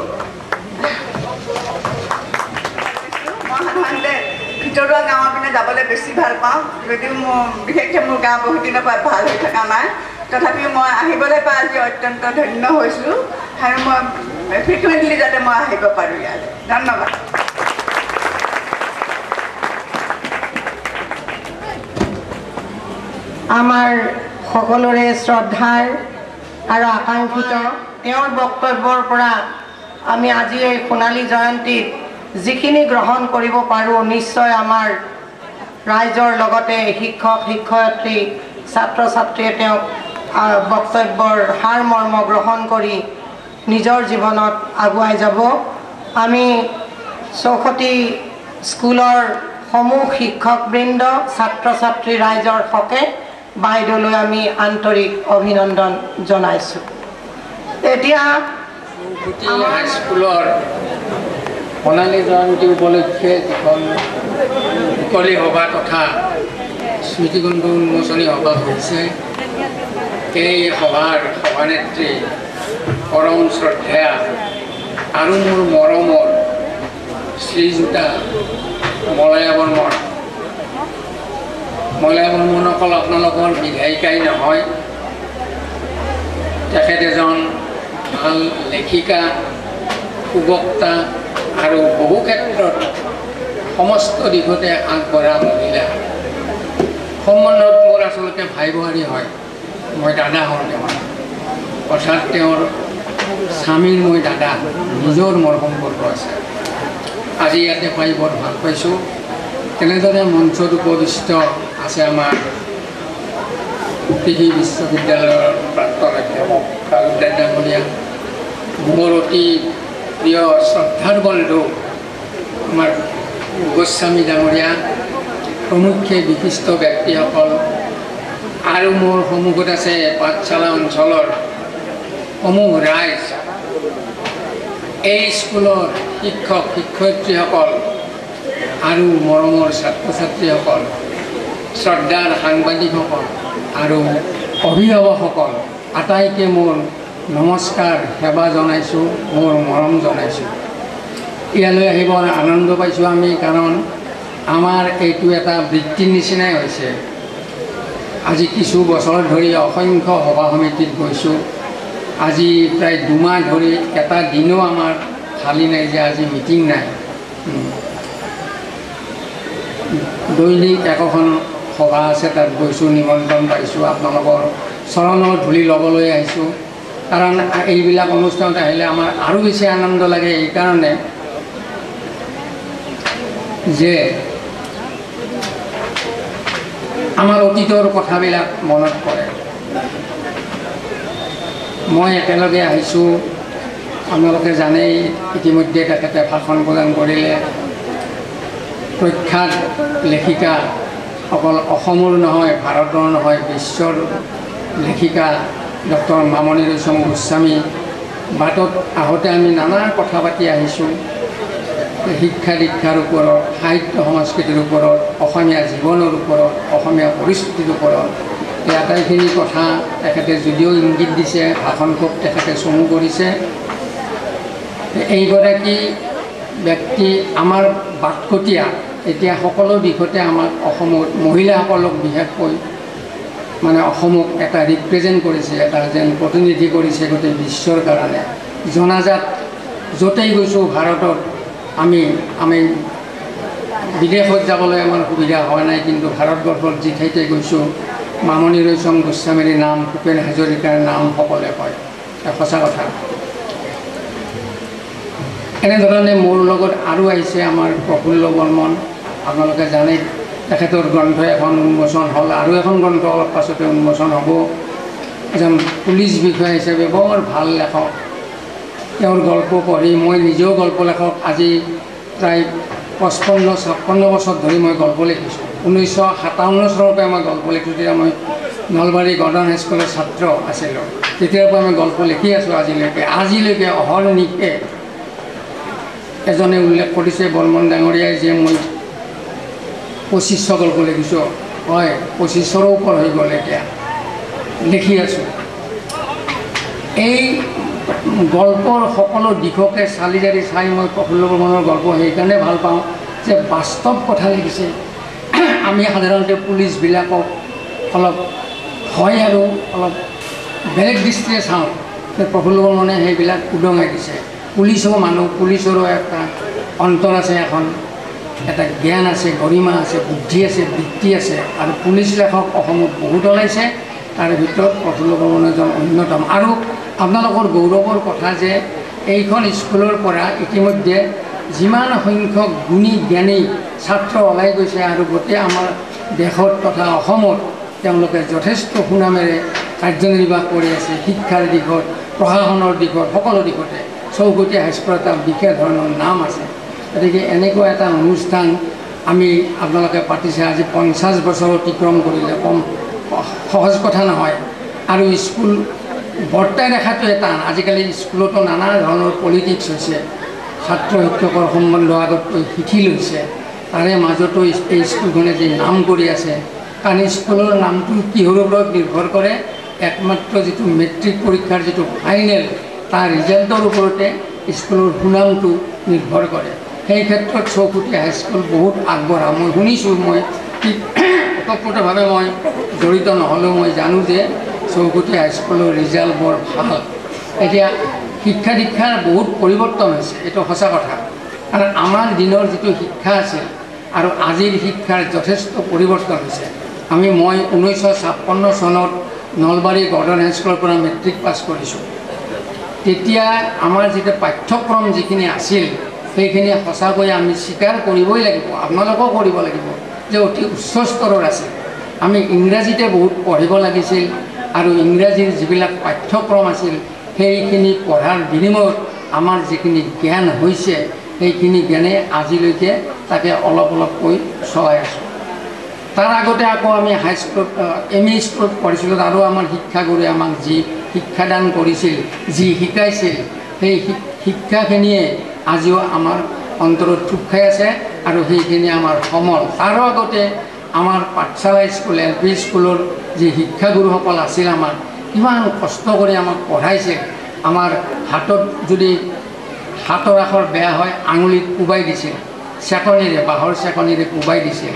মই সাধাৰণতে ভিতৰুৱা গাঁৱৰ পিনে যাবলৈ বেছি ভাল পাওঁ যদিও বিশেষকৈ মোৰ গাঁও বহুত দিনৰ পৰা ভাল হৈ থকা নাই তথাপিও মই আহিবলৈ পাই আজি অত্যন্ত ধন্য হৈছোঁ আৰু মই ফ্ৰিকুৱেণ্টলি যাতে মই আহিব পাৰোঁ ইয়ালৈ ধন্যবাদ আমাৰ সকলোৰে শ্ৰদ্ধাৰ আৰু আকাংক্ষিত তেওঁৰ বক্তব্যৰ পৰা আমি আজি এই সোণালী জয়ন্তীত যিখিনি গ্ৰহণ কৰিব পাৰোঁ নিশ্চয় আমাৰ ৰাইজৰ লগতে শিক্ষক শিক্ষয়িত্ৰী ছাত্ৰ ছাত্ৰীয়ে তেওঁক বক্তব্যৰ সাৰমৰ্ম গ্ৰহণ কৰি নিজৰ জীৱনত আগুৱাই যাব আমি চৌখতি স্কুলৰ সমূহ শিক্ষকবৃন্দ ছাত্ৰ ছাত্ৰী ৰাইজৰ হকে বাইদেউলৈ আমি আন্তৰিক অভিনন্দন জনাইছোঁ এতিয়া হাইস্কুলৰ সোণালী জয়ন্তী উপলক্ষে যিখন মুকলি সভা তথা স্মৃতিকুঞ্জ উন্মোচনী সভা হৈছে এই সভাৰ সভানেত্ৰী পৰম শ্ৰদ্ধেয়া আৰু মোৰ মৰমৰ শ্ৰীযুতা মলয়া বৰ্মন অকল আপোনালোকৰ বিধায়িকাই নহয় তেখেত এজন ভাল লেখিকা সুবক্তা আৰু বহু ক্ষেত্ৰত সমস্ত দিশতে আগবঢ়া মহিলা সম্বন্ধত মোৰ আচলতে ভাই বোৱাৰী হয় মই দাদা হওঁ তেওঁৰ অৰ্থাৎ তেওঁৰ স্বামীৰ মই দাদা নিজৰ মোৰ সম্পৰ্ক আছে আজি ইয়াতে পাই বৰ ভাল পাইছোঁ তেনেদৰে মঞ্চত উপবিষ্ট আছে আমাৰ কৃষি বিশ্ববিদ্যালয়ৰ প্ৰাক্তন অধ্যাপক কালুদাস ডাঙৰীয়া মোৰ অতি প্ৰিয় শ্ৰদ্ধাৰ বন্ধু আমাৰ গোস্বামী ডাঙৰীয়া প্ৰমুখ্যে বিশিষ্ট ব্যক্তিসকল আৰু মোৰ সন্মুখত আছে পাঠশালা অঞ্চলৰ সমূহ ৰাইজ এই স্কুলৰ শিক্ষক শিক্ষয়িত্ৰীসকল আৰু মৰমৰ ছাত্ৰ ছাত্ৰীসকল, শ্ৰদ্ধাৰ সাংবাদিকসকল আৰু অভিভাৱকসকল আটাইকে মোৰ নমস্কাৰ সেৱা জনাইছোঁ, মোৰ মৰম জনাইছোঁ। ইয়ালৈ আহিবৰ আনন্দ পাইছোঁ আমি, কাৰণ আমাৰ এইটো এটা বৃত্তিৰ নিচিনাই হৈছে। আজি কিছু বছৰ ধৰি অসংখ্য সভা সমিতিত গৈছোঁ। আজি প্ৰায় 2 মাহ ধৰি এটা দিনো আমাৰ খালী নাই যে আজি মিটিং নাই। দৈনিক একোখন সভা আছে, তাত গৈছোঁ, নিমন্ত্ৰণ পাইছোঁ, আপোনালোকৰ চৰণৰ ধূলি ল'বলৈ আহিছোঁ। কাৰণ এইবিলাক অনুষ্ঠানত আহিলে আমাৰ আৰু বেছি আনন্দ লাগে, এইকাৰণে যে আমাৰ অতীতৰ কথাবিলাক মনত পৰে। মই একেলগে আহিছোঁ, আপোনালোকে জানেই ইতিমধ্যে তেখেতে ভাষণ প্ৰদান কৰিলে। প্ৰখ্যাত লেখিকা, অকল অসমৰ নহয়, ভাৰতৰ নহয়, বিশ্বৰ লেখিকা ডক্টৰ মামণি ৰয়ছম গোস্বামী। বাটত আহোঁতে আমি নানা কথা পাতি আহিছোঁ, শিক্ষা দীক্ষাৰ ওপৰত, সাহিত্য সংস্কৃতিৰ ওপৰত, অসমীয়া জীৱনৰ ওপৰত, অসমীয়া পৰিস্থিতিৰ ওপৰত। এই আটাইখিনি কথা তেখেতে যদিও ইংগিত দিছে, ভাষণ খুব তেখেতে চমু কৰিছে। এইগৰাকী ব্যক্তি আমাৰ বাটকটীয়া। এতিয়া সকলো দিশতে আমাক অসমৰ মহিলাসকলক বিশেষকৈ মানে অসমক এটা ৰিপ্ৰেজেণ্ট কৰিছে, এটা যেন প্ৰতিনিধি কৰিছে গোটেই বিশ্বৰ কাৰণে। জনাজাত য'তেই গৈছোঁ ভাৰতত, আমি বিদেশত যাবলৈ আমাৰ সুবিধা হোৱা নাই, কিন্তু ভাৰতবৰ্ষত যি ঠাইতে গৈছোঁ মামণি ৰয়ছম গোস্বামীৰ নাম, ভূপেন হাজৰিকাৰ নাম সকলোৱে কয়। সঁচা কথা। এনেধৰণে মোৰ লগত আৰু আহিছে আমাৰ প্ৰফুল্ল বৰ্মন। আপোনালোকে জানে তেখেতৰ গ্ৰন্থ এখন উন্মোচন হ'ল, আৰু এখন গ্ৰন্থ অলপ পাছতে উন্মোচন হ'ব। এজন পুলিচ বিষয়া হিচাপে বৰ ভাল লেখক। তেওঁৰ গল্প পঢ়ি, মই নিজেও গল্প লেখক, আজি প্ৰায় 55-56 বছৰ ধৰি মই গল্প লিখিছোঁ। 1957 চনৰ পৰা মই গল্প লিখিছোঁ। তেতিয়া মই নলবাৰী গৰ্ডন হাইস্কুলৰ ছাত্ৰ আছিলোঁ। তেতিয়াৰ পৰা মই গল্প লিখি আছোঁ আজিলৈকে অহৰ্নিশে। এজনে উল্লেখ কৰিছে, বৰ্মন ডাঙৰীয়াই, যে মই 2500 গল্প লিখিছোঁ। হয়, 2500ৰ ওপৰ হৈ গ'ল, এতিয়া লিখি আছোঁ। এই গল্পৰ সকলো দিশকে চালি জাৰি চাই মই প্ৰফুল্ল বৰ্মনৰ গল্প সেইকাৰণে ভাল পাওঁ যে বাস্তৱ কথা লিখিছে। আমি সাধাৰণতে পুলিচবিলাকক অলপ ভয় আৰু অলপ বেলেগ দৃষ্টিৰে চাওঁ, প্ৰফুল্ল বৰ্মনে সেইবিলাক উদঙাই দিছে। পুলিচো মানুহ, পুলিচৰো এটা অন্তৰ আছে, এখন এটা জ্ঞান আছে, গৰিমা আছে, বুদ্ধি আছে, বৃত্তি আছে। আৰু পুলিচ লেখক অসমত বহুত ওলাইছে, তাৰে ভিতৰত প্ৰফুল্ল বৰ্মন এজন অন্যতম। আৰু আপোনালোকৰ গৌৰৱৰ কথা যে এইখন স্কুলৰ পৰা ইতিমধ্যে যিমান সংখ্যক গুণী জ্ঞানী ছাত্ৰ ওলাই গৈছে, আৰু গোটেই আমাৰ দেশত তথা অসমত তেওঁলোকে যথেষ্ট সুনামেৰে কাৰ্যনিৰ্বাহ কৰি আছে। শিক্ষাৰ দিশত, প্ৰশাসনৰ দিশত, সকলো দিশতে চৌকটীয়া হাইস্কুলৰ এটা বিশেষ ধৰণৰ নাম আছে। গতিকে এনেকুৱা এটা অনুষ্ঠান আমি আপোনালোকে পাতিছে, আজি 50 বছৰ অতিক্ৰম কৰিলে, কম সহজ কথা নহয়। আৰু স্কুল বৰ্তাই ৰখাটোৱে টান। আজিকালি স্কুলতো নানা ধৰণৰ পলিটিক্স হৈছে, ছাত্ৰ শিক্ষকৰ সম্বন্ধ আগতকৈ শিথিল হৈছে। তাৰে মাজতো এই স্কুলখনে যি নাম কৰি আছে, কাৰণ স্কুলৰ নামটো কিহৰ ওপৰত নিৰ্ভৰ কৰে, একমাত্ৰ যিটো মেট্ৰিক পৰীক্ষাৰ যিটো ফাইনেল, তাৰ ৰিজাল্টৰ ওপৰতে স্কুলৰ সুনামটো নিৰ্ভৰ কৰে। সেই ক্ষেত্ৰত চৌকুটীয়া হাইস্কুল বহুত আগবঢ়া। মই শুনিছোঁ, মই ওতঃপ্ৰোতভাৱে মই জড়িত নহ'লেও মই জানো যে চৌকুটীয়া হাইস্কুলৰ ৰিজাল্ট বৰ ভাল। এতিয়া শিক্ষা দীক্ষাৰ বহুত পৰিৱৰ্তন হৈছে, এইটো সঁচা কথা। কাৰণ আমাৰ দিনৰ যিটো শিক্ষা আছিল আৰু আজিৰ শিক্ষাৰ যথেষ্ট পৰিৱৰ্তন হৈছে। মই 1956 চনত নলবাৰী গৰ্ডন হাইস্কুলৰ পৰা মেট্ৰিক পাছ কৰিছোঁ। তেতিয়া আমাৰ যিটো পাঠ্যক্ৰম যিখিনি আছিল, সেইখিনি সঁচাকৈ আমি স্বীকাৰ কৰিবই লাগিব, আপোনালোকেও কৰিব লাগিব, যে অতি উচ্চ স্তৰৰ আছিল। আমি ইংৰাজীতে বহুত পঢ়িব লাগিছিল, আৰু ইংৰাজীৰ যিবিলাক পাঠ্যক্ৰম আছিল সেইখিনি পঢ়াৰ বিনিময়ত আমাৰ যিখিনি জ্ঞান হৈছে, সেইখিনি জ্ঞানে আজিলৈকে তাকে অলপ অলপকৈ চলাই আছোঁ। তাৰ আগতে আকৌ আমি হাইস্কুলত ME স্কুলত পঢ়িছিলোঁ, আৰু আমাৰ শিক্ষাগুৰুৱে আমাক যি শিক্ষাদান কৰিছিল, যি শিকাইছিল, সেই শিক্ষাখিনিয়ে আজিও আমাৰ অন্তৰত থুপ খাই আছে আৰু সেইখিনি আমাৰ সমল। তাৰো আগতে আমাৰ পাঠশালা স্কুল LP স্কুলৰ যি শিক্ষাগুৰুসকল আছিল আমাৰ ইমান কষ্ট কৰি আমাক পঢ়াইছিল। আমাৰ হাতত যদি হাতৰ আখৰ বেয়া হয় আঙুলিত কোবাই দিছিল, চেকনিৰে বাঁহৰ চেকনিৰে কোবাই দিছিল।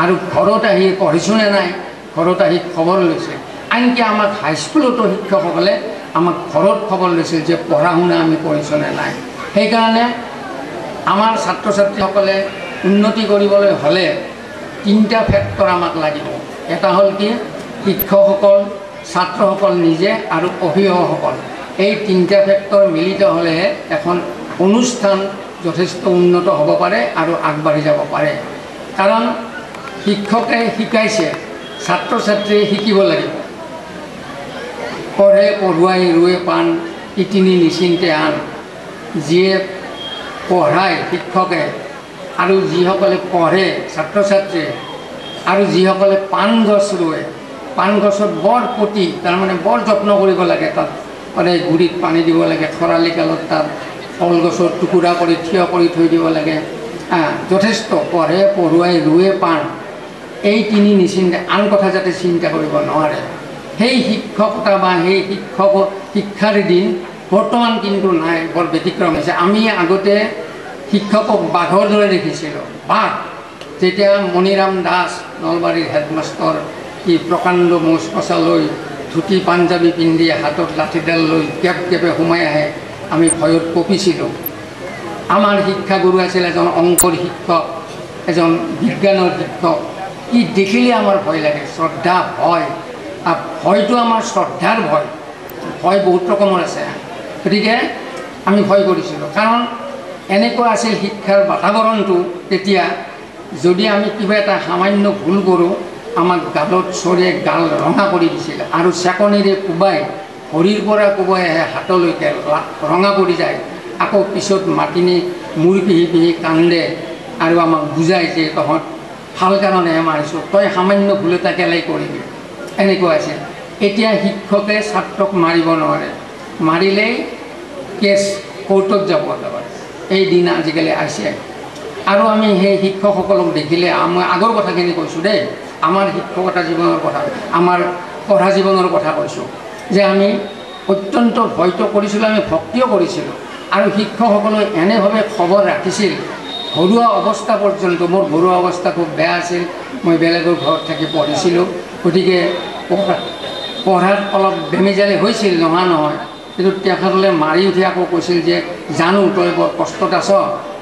আৰু ঘৰত আহি পঢ়িছোঁনে নাই ঘৰত আহি খবৰ লৈছিল। আনকি আমাক হাইস্কুলতো শিক্ষকসকলে আমাক ঘৰত খবৰ লৈছিল যে পঢ়া শুনা আমি কৰিছোঁনে নাই। সেইকাৰণে আমাৰ ছাত্ৰ ছাত্ৰীসকলে উন্নতি কৰিবলৈ হ'লে 3টা ফেক্টৰ আমাক লাগিব। এটা হ'ল কি শিক্ষকসকল, ছাত্ৰসকল নিজে আৰু অভিভাৱকসকল। এই 3টা ফেক্টৰ মিলিত হ'লেহে এখন অনুষ্ঠান যথেষ্ট উন্নত হ'ব পাৰে আৰু আগবাঢ়ি যাব পাৰে। কাৰণ শিক্ষকে শিকাইছে, ছাত্ৰ ছাত্ৰীয়ে শিকিব লাগিব। পঢ়ে পঢ়ুৱাই ৰুৱে পাণ, ইটিনি নিচিন্তে আন। যিয়ে পঢ়ায় শিক্ষকে আৰু যিসকলে পঢ়ে ছাত্ৰ ছাত্ৰীয়ে আৰু যিসকলে পাণ গছ ৰুৱে, পাণ গছত বৰ প্ৰতি তাৰমানে বৰ যত্ন কৰিব লাগে। তাত সদায় গুৰিত পানী দিব লাগে, খৰালি কালত তাত কলগছৰ টুকুৰা কৰি থিয় কৰি থৈ দিব লাগে। যথেষ্ট পঢ়ে পঢ়ুৱাই ৰুৱে পাণ, এই 3 নিচিন্তে আন কথা যাতে চিন্তা কৰিব নোৱাৰে। সেই শিক্ষকতা বা সেই শিক্ষাৰ দিন বৰ্তমান কিন্তু নাই, বৰ ব্যতিক্ৰম হৈছে। আমি আগতে শিক্ষকক বাঘৰ দৰে দেখিছিলোঁ। বাঘ যেতিয়া মণিৰাম দাস নলবাৰীৰ হেডমাষ্টৰ সি প্ৰকাণ্ড মোচ কচা লৈ ধুতি পাঞ্জাবী পিন্ধি হাতত লাঠিডাল লৈ কেপ কেপে সোমাই আহে, আমি ভয়ত কঁপিছিলোঁ। আমাৰ শিক্ষাগুৰু আছিল এজন অংকৰ শিক্ষক, এজন বিজ্ঞানৰ শিক্ষক। কি দেখিলে আমাৰ ভয় লাগে, শ্ৰদ্ধা ভয়। ভয়টো আমাৰ শ্ৰদ্ধাৰ ভয়, ভয় বহুত ৰকমৰ আছে। গতিকে আমি ভয় কৰিছিলোঁ, কাৰণ এনেকুৱা আছিল শিক্ষাৰ বাতাবৰণটো তেতিয়া। যদি আমি কিবা এটা সামান্য ভুল কৰোঁ আমাক গালত চৰিয়ে গাল ৰঙা কৰি দিছিল আৰু চেকনিৰে কোবাই ভৰিৰ পৰা কোবাই আহে হাতলৈকে ৰঙা পৰি যায়। আকৌ পিছত মাতিনি মূৰ পিহি পিহি কান্দে আৰু আমাক বুজায় যে তহঁত ভাল কাৰণেহে মাৰিছোঁ, তই সামান্য ভুল এটা কেলাই কৰিবি। এনেকুৱা আছিল। এতিয়া শিক্ষকে ছাত্ৰক মাৰিব নোৱাৰে, মাৰিলেই কেছ কোৰ্টত যাব একেবাৰে। এই দিন আজিকালি আহিছে। আৰু আমি সেই শিক্ষকসকলক দেখিলে, মই আগৰ কথাখিনি কৈছোঁ দেই, আমাৰ শিক্ষকতা জীৱনৰ কথা, আমাৰ পঢ়া জীৱনৰ কথা কৈছোঁ, যে আমি অত্যন্ত ভয়টো কৰিছিলোঁ, আমি ভক্তিও কৰিছিলোঁ। আৰু শিক্ষকসকলে এনেভাৱে খবৰ ৰাখিছিল ঘৰুৱা অৱস্থা পৰ্যন্ত। মোৰ ঘৰুৱা অৱস্থা খুব বেয়া আছিল, মই বেলেগৰ ঘৰত থাকি পঢ়িছিলোঁ। গতিকে পঢ়াত অলপ বেমেজালি হৈছিল, নোহোৱা নহয়। কিন্তু তেখেতসকলে মাৰি উঠি আকৌ কৈছিল যে জানো তই বৰ কষ্টত আছ,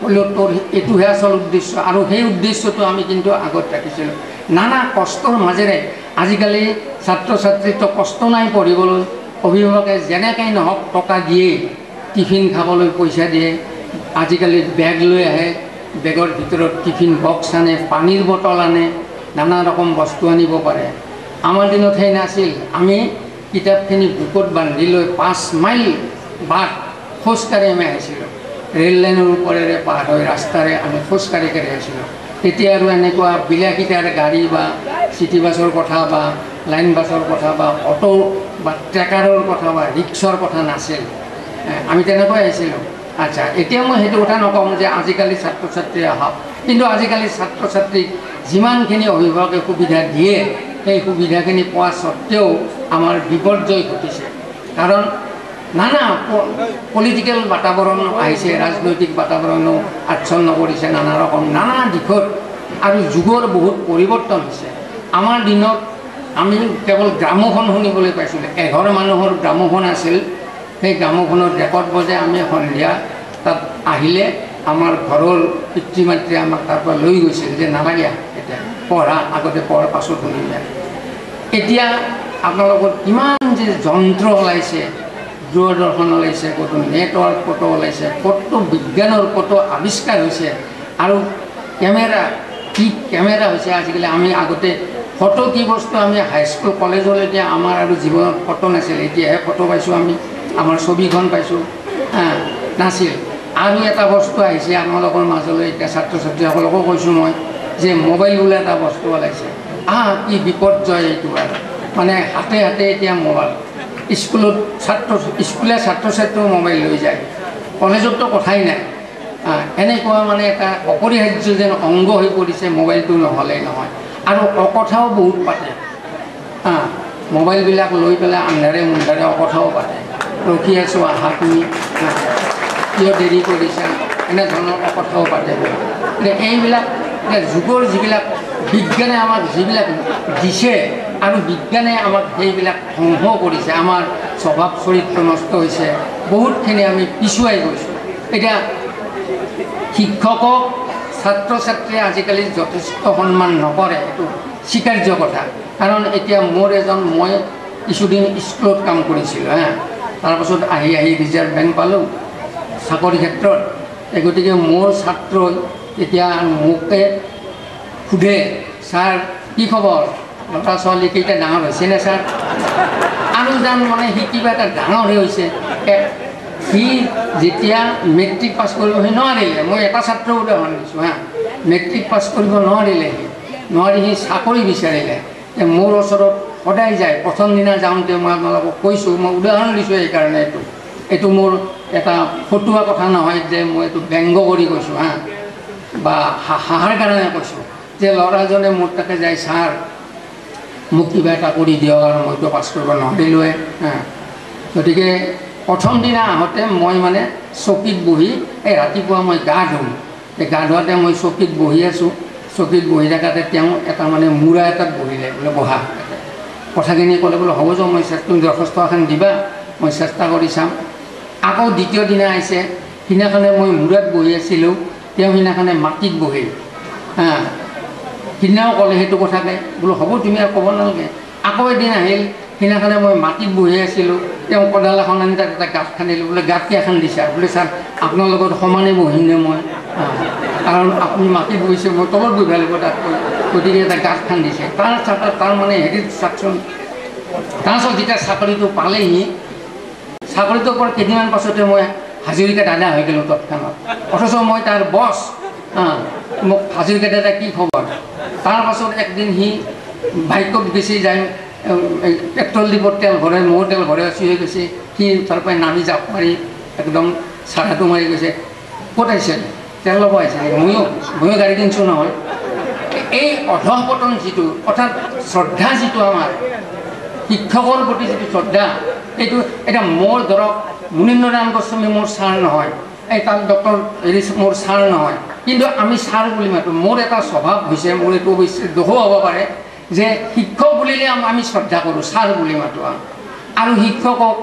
হ'লেও তোৰ এইটোহে আচল উদ্দেশ্য। আৰু সেই উদ্দেশ্যটো আমি কিন্তু আগত ৰাখিছিলোঁ। নানা কষ্টৰ মাজেৰে আজিকালি ছাত্ৰ ছাত্ৰীতো কষ্ট নাই পঢ়িবলৈ, অভিভাৱকে যেনেকৈ নহওক টকা দিয়ে, টিফিন খাবলৈ পইচা দিয়ে, আজিকালি বেগ লৈ আহে, বেগৰ ভিতৰত টিফিন বক্স আনে, পানীৰ বটল আনে, নানা ৰকম বস্তু আনিব পাৰে। আমাৰ দিনত সেই নাছিল। আমি কিতাপখিনি বুকুত বান্ধি লৈ 5 মাইল বাট খোজকাঢ়ি আমি আহিছিলোঁ। ৰেল লাইনৰ ওপৰেৰে পাৰ হৈ ৰাস্তাৰে আমি খোজকাঢ়ি কাঢ়ি আহিছিলোঁ। তেতিয়া আৰু এনেকুৱা বিলাসিতাৰ গাড়ী বা চিটি বাছৰ কথা বা লাইন বাছৰ কথা বা অটো বা ট্ৰেকাৰৰ কথা বা ৰিক্সাৰ কথা নাছিল। আমি তেনেকৈ আহিছিলোঁ। আচ্ছা, এতিয়া মই সেইটো কথা নকওঁ যে আজিকালি ছাত্ৰ ছাত্ৰী আহক, কিন্তু আজিকালি ছাত্ৰ ছাত্ৰীক যিমানখিনি অভিভাৱকে সুবিধা দিয়ে সেই সুবিধাখিনি পোৱা স্বত্তেও আমাৰ বিপৰ্যয় ঘটিছে। কাৰণ নানা পলিটিকেল বাতাবৰণ আহিছে, ৰাজনৈতিক বাতাবৰণো আচ্ছন্ন কৰিছে নানা ৰকম নানা দিশত, আৰু যুগৰ বহুত পৰিৱৰ্তন হৈছে। আমাৰ দিনত আমি কেৱল গ্ৰামোফোন শুনিবলৈ পাইছিলোঁ। 11 মানুহৰ গ্ৰামোফোন আছিল। সেই গ্ৰামোফোনৰ ৰেকৰ্ড বজাই আমি সন্ধিয়া তাত আহিলে আমাৰ ঘৰৰ পিতৃ মাতৃয়ে আমাক তাৰ পৰা লৈ গৈছিল যে নালাগে এতিয়া পঢ়া, আগতে পঢ়াৰ পাছত শুনি যায়। এতিয়া আপোনালোকৰ কিমান যে যন্ত্ৰ ওলাইছে, দূৰদৰ্শন ওলাইছে, ক'তো নেটৱৰ্ক ক'তো ওলাইছে, ক'তো বিজ্ঞানৰ ক'তো আৱিষ্কাৰ হৈছে, আৰু কেমেৰা কি কেমেৰা হৈছে আজিকালি। আমি আগতে ফটো কি বস্তু আমি হাইস্কুল কলেজলৈকে আমাৰ আৰু জীৱনত ফটো নাছিল, এতিয়াহে ফটো পাইছোঁ আমি, আমাৰ ছবিখন পাইছোঁ, নাছিল। আৰু এটা বস্তু আহিছে আপোনালোকৰ মাজলৈ, এতিয়া ছাত্ৰ ছাত্ৰীসকলকো কৈছোঁ মই যে মোবাইল বোলা এটা বস্তু ওলাইছে। কি বিপৰ্যয় এইটো, আৰু মানে হাতে হাতে এতিয়া মোবাইল। স্কুলীয়া ছাত্ৰ ছাত্ৰীও মোবাইল লৈ যায়। কলেজততো কথাই নাই এনেকুৱা মানে এটা অপৰিহাৰ্য যেন অংগ হৈ পৰিছে মোবাইলটো নহ'লেই নহয় আৰু অকথাও বহুত পাতে মোবাইলবিলাক লৈ পেলাই আন্ধাৰে মুন্ধাৰে অকথাও পাতে ৰখি আছোঁ আহা তুমি কিয় দেৰি কৰিছা এনেধৰণৰ অকথাও পাতে এইবিলাক যুগৰ যিবিলাক বিজ্ঞানে আমাক যিবিলাক দিছে আৰু বিজ্ঞানে আমাক সেইবিলাক ধ্বংস কৰিছে আমাৰ স্বভাৱ চৰিত্ৰ নষ্ট হৈছে বহুতখিনি আমি পিছুৱাই গৈছোঁ এতিয়া শিক্ষকক ছাত্ৰ ছাত্ৰীয়ে আজিকালি যথেষ্ট সন্মান নকৰে এইটো স্বীকাৰ্য কথা কাৰণ এতিয়া মোৰ মই কিছুদিন স্কুলত কাম কৰিছিলোঁ তাৰপাছত আহি ৰিজাৰ্ভ বেংক পালোঁ চাকৰি ক্ষেত্ৰত গতিকে মোৰ ছাত্ৰই এতিয়া মোকে সোধে ছাৰ কি খবৰ ল'ৰা ছোৱালীকেইটা ডাঙৰ হৈছেনে ছাৰ আৰু যেন মানে সি কিবা এটা ডাঙৰহে হৈছে সি যেতিয়া মেট্ৰিক পাছ কৰিব সি নোৱাৰিলে মই এটা ছাত্ৰৰ উদাহৰণ দিছোঁ মেট্ৰিক পাছ কৰিব নোৱাৰিলে সি চাকৰি বিচাৰিলে মোৰ ওচৰত সদায় যায় প্ৰথম দিনা যাওঁতে মই আপোনালোকক কৈছোঁ মই উদাহৰণ দিছোঁ এইকাৰণে এইটো মোৰ এটা ফটুৱা কথা নহয় যে মই এইটো ব্যংগ কৰি কৈছোঁ বা হাঁহাৰ কাৰণে কৈছোঁ যে ল'ৰাজনে মোৰ তাতে যায় ছাৰ মোক কিবা এটা কৰি দিয়ক আৰু মইতো পাছ কৰিব নোৱাৰিলোৱে গতিকে প্ৰথম দিনা আহোঁতে মই মানে চকীত বহি এই ৰাতিপুৱা মই গা ধুওঁ গা ধোৱাতে মই চকীত বহি আছোঁ চকীত বহি থকাতে তেওঁ এটা মানে মূৰা এটাত বহিলে বোলে বহা কথাখিনি ক'লে বোলে হ'ব যে মই তুমি দৰখাস্ত এখন দিবা মই চেষ্টা কৰি চাম আকৌ দ্বিতীয় দিনা আহিছে সিদিনাখনে মই মূৰত বহি আছিলোঁ তেওঁ সিদিনাখনে মাটিত বহিল সিদিনাও ক'লে সেইটো কথাকে বোলো হ'ব তুমি আৰু ক'ব নালাগে আকৌ এদিন আহিল সিদিনাখনে মই মাটিত বহি আছিলোঁ তেওঁ কদাল এখন আনি তাত এটা গাঁত খান্দিলোঁ বোলে গাঁত কেইখন দিছা বোলে ছাৰ আপোনাৰ লগত সমানে বহিমনে মই কাৰণ আপুনি মাটিত বহিছে মই তলত বহিব লাগিব তাত গতিকে এটা গাঁত খান্দিছে তাৰ মানে হেৰিত চাওকচোন তাৰপিছত যেতিয়া চাকৰিটো পালেহি চাকৰিটোৰ পৰা কেইদিনমান পাছতে মই হাজৰিকা দাদা হৈ গ'লোঁ তৎক্ষণাত অথচ মই তাৰ বছ মোক হাজৰিকা দাদা কি খবৰ তাৰপাছত একদিন সি বাইকত বেছি যায় পেট্ৰল ডিপত তেল ভৰাই ময়ো তেল ভৰাই আছোঁ হৈ গৈছে সি তাৰ পৰাই নামি জাপ মাৰি একদম চাৰাটো মাৰি গৈছে ক'ত আহিছে তেল ল'ব আহিছে ময়ো গাড়ী কিনিছোঁ নহয় এই অধঃপতন যিটো অৰ্থাৎ শ্ৰদ্ধা যিটো আমাৰ শিক্ষকৰ প্ৰতি যিটো শ্ৰদ্ধা এইটো এতিয়া মোৰ ধৰক মুনীন্দ্ৰনাথ গোস্বামী মোৰ ছাৰ নহয় এই তাত ডক্টৰ হেৰি মোৰ ছাৰ নহয় কিন্তু আমি ছাৰ বুলি মাতোঁ মোৰ এটা স্বভাৱ হৈছে মোৰ এইটো অৱশ্যে দোষো হ'ব পাৰে যে শিক্ষক বুলিলে আমি শ্ৰদ্ধা কৰোঁ ছাৰ বুলি মাতোঁ আৰু শিক্ষকক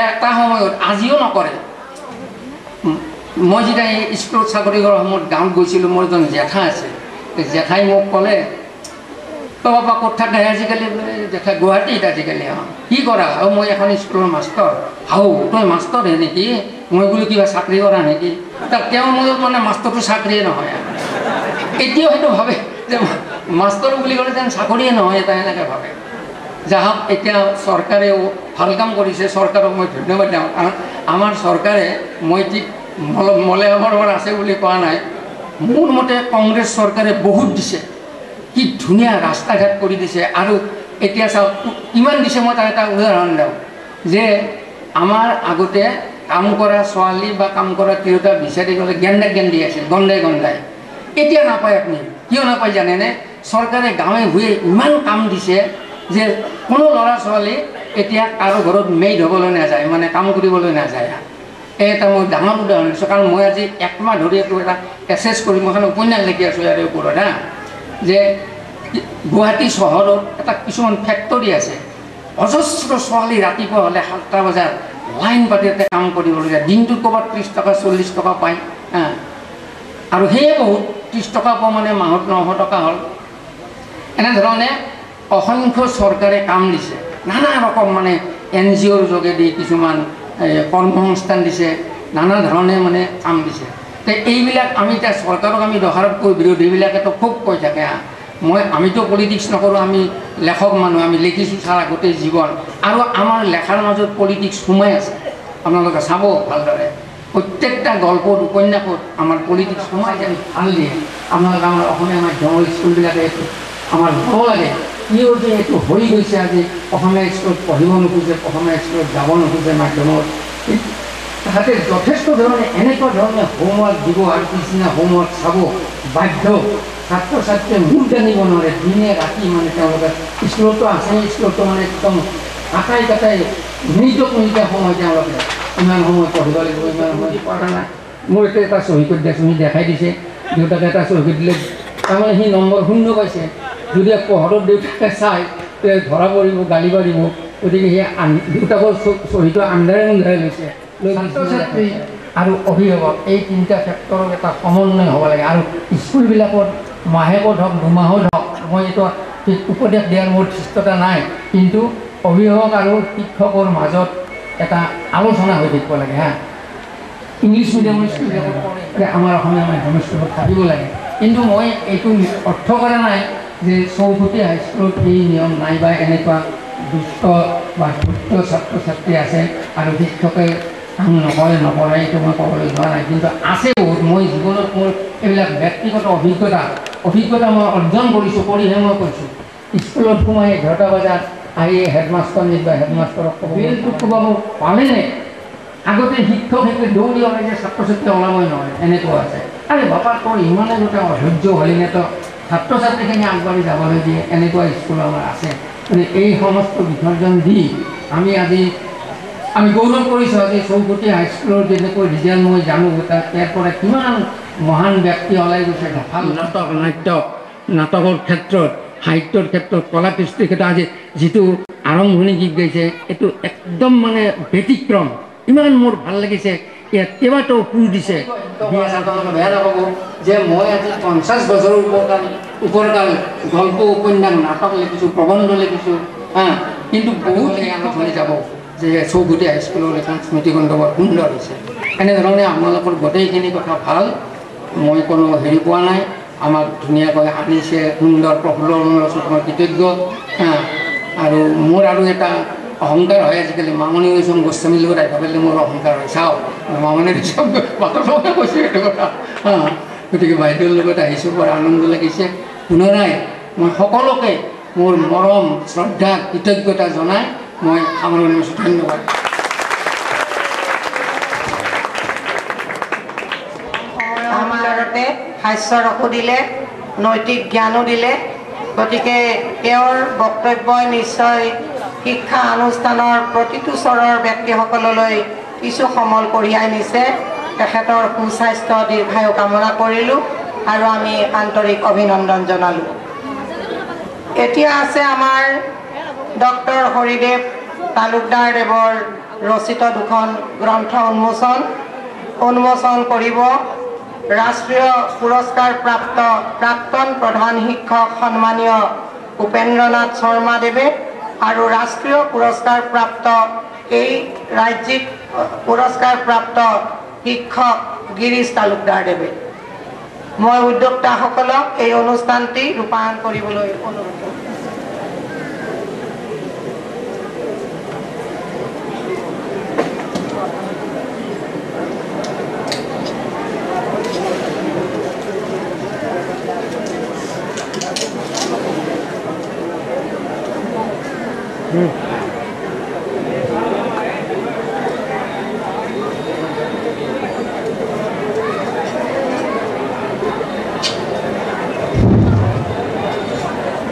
এটা সময়ত আজিও নকৰে মই যেতিয়া এই স্কুলত চাকৰি কৰাৰ সময়ত গাঁৱত গৈছিলোঁ মোৰ এজন জেঠা আছে জেঠাই মোক ক'লে তই বাবা ক'ত থাকে আজিকালি জেঠা গুৱাহাটীত আজিকালি কি কৰা আৰু মই এখন স্কুলৰ মাষ্টৰ তই মাষ্টৰহে নেকি মই বোলো কিবা চাকৰি কৰা নেকি তেওঁ মোৰ মানে মাষ্টৰটো চাকৰিয়ে নহয় এতিয়াও সেইটো ভাবে যে মাষ্টৰ বুলি ক'লে যেন চাকৰিয়ে নহয় এটা এনেকৈ ভাবে যাহক এতিয়া চৰকাৰেও ভাল কাম কৰিছে চৰকাৰক মই ধন্যবাদ দিওঁ কাৰণ আমাৰ চৰকাৰে মই ঠিক মলয়ামৰ আছে বুলি কোৱা নাই মোৰ মতে কংগ্ৰেছ চৰকাৰে বহুত দিছে কি ধুনীয়া ৰাস্তা ঘাট কৰি দিছে আৰু এতিয়া চাওক ইমান দিছে মই তাৰ এটা উদাহৰণ দিওঁ যে আমাৰ আগতে কাম কৰা ছোৱালী বা কাম কৰা তিৰোতা বিচাৰি গ'লে গেন্দি আছিল গন্ধাই এতিয়া নাপায় আপুনি কিয় নাপায় জানেনে চৰকাৰে গাঁৱে ভূঞে ইমান কাম দিছে যে কোনো ল'ৰা ছোৱালী এতিয়া কাৰো ঘৰত মেইড হ'বলৈ নাযায় মানে কাম কৰিবলৈ নাযায় এটা মই ডাঙৰ উদাহৰণ দিছোঁ কাৰণ মই আজি একমাহ ধৰি এইটো এটা এছেছ কৰি মই এখন উপন্যাস লিখি আছোঁ ইয়াৰে ওপৰত যে গুৱাহাটী চহৰত এটা কিছুমান ফেক্টৰী আছে অজস্ৰ ছোৱালী ৰাতিপুৱা হ'লে 7টা বজাত লাইন পাতি এটা কাম কৰিবলগীয়া দিনটোত ক'ৰবাত 30 টকা 40 টকা পায় আৰু সেয়ে বহুত 30 টকা পোৱা মানে মাহত 900 টকা হ'ল এনেধৰণে অসংখ্য চৰকাৰে কাম দিছে নানা ৰকম মানে NGOৰ যোগেদি কিছুমান কৰ্মসংস্থান দিছে নানা ধৰণে মানে কাম দিছে তো এইবিলাক আমি এতিয়া চৰকাৰক আমি দোষাৰোপ কৰি বিৰোধীবিলাকেতো খুব কৈ থাকে আমিতো পলিটিক্স নকৰোঁ আমি লেখক মানুহ আমি লিখিছোঁ সাৰা গোটেই জীৱন আৰু আমাৰ লেখাৰ মাজত পলিটিক্স সোমাই আছে আপোনালোকে চাব ভালদৰে প্ৰত্যেকটা গল্পত উপন্যাসত আমাৰ পলিটিক্স সোমাই যেন ভাল দিয়ে আপোনালোকে আমাৰ অসমীয়া মাধ্যমৰ স্কুলবিলাকে এইটো আমাৰ ভাল লাগে কিয় যে এইটো হৈ গৈছে আজি অসমীয়া স্কুলত পঢ়িব নোখোজে অসমীয়া স্কুলত যাব নোখোজে মাধ্যমত তাতে যথেষ্ট ধৰণে এনেকুৱা ধৰণে হোমৱৰ্ক দিব আৰু পিছদিনা হোমৱৰ্ক চাব বাধ্য ছাত্ৰ ছাত্ৰীয়ে মূৰ দাঙিব নোৱাৰে দিনে ৰাতি মানে তেওঁলোকে স্কুলতো আছে স্কুলতো মানে একদম কাটাই কাটাই মিনিটে সময় তেওঁলোকে ইমান সময় পঢ়িব লাগিব ইমান সময় পঢ়া নাই মোৰ এটা চহী কৰি দিয়া চহী দেখাই দিছে দেউতাকে এটা চহী কৰি দিলে তাৰমানে সি নম্বৰ 0 পাইছে যদি পোহৰত দেউতাকে চাই তে ধৰা পৰিব গালি পাৰিব গতিকে সেই দেউতাকৰ চহীটো আন্ধাৰে লৈছে ছাত্ৰ ছাত্ৰী আৰু অভিভাৱক এই তিনিটা ক্ষেত্ৰৰ এটা সমন্বয় হ'ব লাগে আৰু স্কুলবিলাকত মাহেকত হওক 2 মাহত হওক মই এইটো উপদেশ দিয়াৰ মোৰ ধৃষ্টতা নাই কিন্তু অভিভাৱক আৰু শিক্ষকৰ মাজত এটা আলোচনা হৈ থাকিব লাগে হা ইংলিছ মিডিয়ামৰ স্কুলবিলাকত আমাৰ অসমীয়া মাধ্যমৰ স্কুলত থাকিব লাগে কিন্তু মই এইটো অৰ্থ কৰা নাই যে চৌকুটি হাইস্কুলত এই নিয়ম নাই বা এনেকুৱা দুষ্ট বা ধূৰ্ত ছাত্ৰ ছাত্ৰী আছে আৰু শিক্ষকে কাম নকৰে এইটো মই ক'বলৈ যোৱা নাই কিন্তু আছে বহুত মই জীৱনত মোৰ এইবিলাক ব্যক্তিগত অভিজ্ঞতা মই অৰ্জন কৰিছোঁ কৰিহে মই কৈছোঁ স্কুলত সোমাই 11টা বজাত আহি হেডমাষ্টাৰ বা হেডমাষ্টাৰক ক'ব বিলটো ক'ব পালেনে আগতে শিক্ষক দৌৰি ওলাই যে ছাত্ৰ ছাত্ৰী ওলাবই নহয় এনেকুৱা আছে আৰে বাপা তোৰ ইমানে গোটেই অধৈৰ্য হ'লিনে তো ছাত্ৰ ছাত্ৰীখিনি আগবাঢ়ি যাবলৈ দিয়ে এনেকুৱা স্কুল আমাৰ আছে মানে এই সমস্ত বিসৰ্জন দি আমি গৌৰৱ কৰিছোঁ আজি চৌকুটি হাইস্কুলৰ যেনেকৈ ৰিজাল্ট মই জানো তাৰ পৰা কিমান মহান ব্যক্তি ওলাই গৈছে ভাল নাটকৰ ক্ষেত্ৰত সাহিত্যৰ ক্ষেত্ৰত কলা কৃষ্টিৰ ক্ষেত্ৰত আজি যিটো আৰম্ভণি গীত গাইছে এইটো একদম মানে ব্যতিক্ৰম ইমান মোৰ ভাল লাগিছে ইয়াত কেইবাটাও সুৰ দিছে বেয়া নাপাব যে মই আজি 50 বছৰৰ ওপৰকাল গল্প উপন্যাস নাটক লিখিছোঁ প্ৰবন্ধ লিখিছোঁ কিন্তু বহুত আলোচনী যাব যে চৌকুটি হাইস্কুলৰ এখন স্মৃতিখণ্ড বৰ সুন্দৰ হৈছে এনেধৰণে আপোনালোকৰ গোটেইখিনি কথা ভাল মই কোনো হেৰি পোৱা নাই আমাক ধুনীয়াকৈ আনিছে সুন্দৰ প্ৰফুল্লৰ মই কৃতজ্ঞ আৰু মোৰ আৰু এটা অহংকাৰ হয় আজিকালি মামনি ৰয়ছম গোস্বামীৰ লগত আহি ভাবিলে মোৰ অহংকাৰ হয় চাওক মামনি ৰয়ছম বাটৰ লগত কৈছোঁ এইটো কথা গতিকে বাইদেউৰ লগত আহিছোঁ বৰ আনন্দ লাগিছে পুনৰাই মই সকলোকে মোৰ মৰম শ্ৰদ্ধা কৃতজ্ঞতা জনাই মই সামৰণি মাৰিছোঁ ধন্যবাদ আমাৰতে হাস্যৰসো দিলে নৈতিক জ্ঞানো দিলে গতিকে তেওঁৰ বক্তব্যই নিশ্চয় শিক্ষা অনুষ্ঠানৰ প্ৰতিটো স্তৰৰ ব্যক্তিসকললৈ কিছু সমল কঢ়িয়াই নিছে তেখেতৰ সুস্বাস্থ্য দীৰ্ঘায়ু কামনা কৰিলোঁ আৰু আমি আন্তৰিক অভিনন্দন জনালোঁ এতিয়া আছে আমাৰ ডক্টৰ হৰিদেৱ তালুকদাৰ দেৱৰ ৰচিত দুখন গ্ৰন্থ উন্মোচন কৰিব ৰাষ্ট্ৰীয় পুৰস্কাৰ প্ৰাপ্ত প্ৰাক্তন প্ৰধান শিক্ষক সন্মানীয় উপেন্দ্ৰনাথ শৰ্মাদেৱে আৰু ৰাষ্ট্ৰীয় পুৰস্কাৰ প্ৰাপ্ত এই ৰাজ্যিক পুৰস্কাৰ প্ৰাপ্ত শিক্ষক গিৰীশ তালুকদাৰদেৱে মই উদ্যোক্তাসকলক এই অনুষ্ঠানটি ৰূপায়ণ কৰিবলৈ অনুৰোধ কৰিছোঁ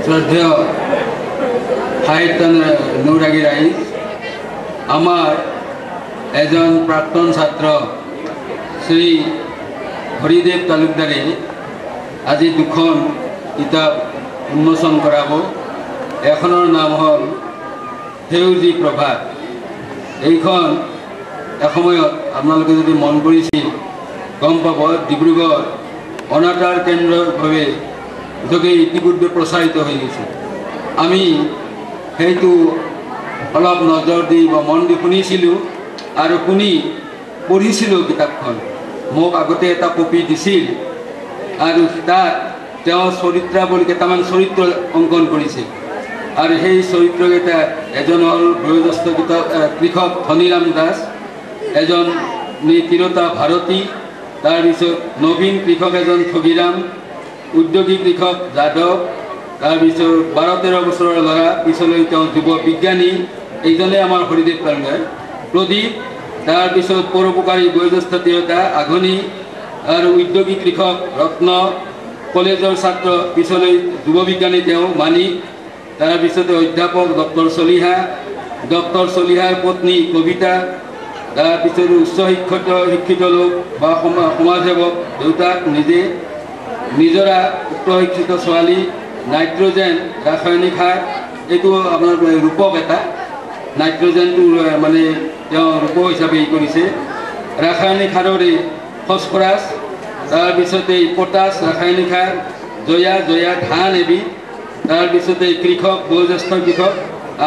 শ্ৰদ্ধেয় সাহিত্য অনুৰাগী ৰাইজ আমাৰ এজন প্ৰাক্তন ছাত্ৰ শ্ৰী হৰিদেৱ তালুকদাৰে আজি দুখন কিতাপ উন্মোচন কৰাব এখনৰ নাম হ'ল সেউজী প্ৰভাত এইখন এসময়ত আপোনালোকে যদি মন কৰিছিল গম পাব ডিব্ৰুগড় অনাতাঁৰ কেন্দ্ৰভাৱে যোগে ইতিপূৰ্বে প্ৰচাৰিত হৈ গৈছে আমি সেইটো অলপ নজৰ দি বা মন দি শুনিছিলোঁ আৰু শুনি পঢ়িছিলোঁ কিতাপখন মোক আগতে এটা কপি দিছিল আৰু তাত তেওঁ চৰিত্ৰাৱলী কেইটামান চৰিত্ৰ অংকন কৰিছিল আৰু সেই চৰিত্ৰকেইটা এজন হ'ল বয়োজ্যেষ্ঠ কৃষক ধনীৰাম দাস এজন তিৰোতা ভাৰতী তাৰপিছত নবীন কৃষক এজন ঠগীৰাম উদ্যোগী কৃষক যাদৱ তাৰপিছত 12-13 বছৰৰ ল'ৰা পিছলৈ তেওঁ যুৱ বিজ্ঞানী এইজনে আমাৰ হৰিদেৱ তালুকদাৰ প্ৰদীপ তাৰপিছত পৰোপকাৰী বয়োজ্যেষ্ঠ তিৰোতা আঘনি আৰু উদ্যোগী কৃষক ৰত্ন, কলেজৰ ছাত্ৰ পিছলৈ যুৱ বিজ্ঞানী তেওঁ মানিক, তাৰপিছতে অধ্যাপক ডক্টৰ চলিহাৰ পত্নী কবিতা, তাৰপিছত উচ্চ শিক্ষিত লোক বা সমাজসেৱক দেউতাক নিজে, নিজৰা উচ্চ শিক্ষিত ছোৱালী, নাইট্ৰজেন ৰাসায়নিক সাৰ, এইটো আপোনাৰ ৰূপক এটা নাইট্ৰজেনটো মানে তেওঁ ৰূপ হিচাপে কৰিছে। ৰাসায়নিক সাৰৰে ফচফৰাছ, তাৰপিছতে পটাছ ৰাসায়নিক সাৰ, জয়া ধান এবিধ, তাৰপিছতে কৃষক বয়োজ্যেষ্ঠ কৃষক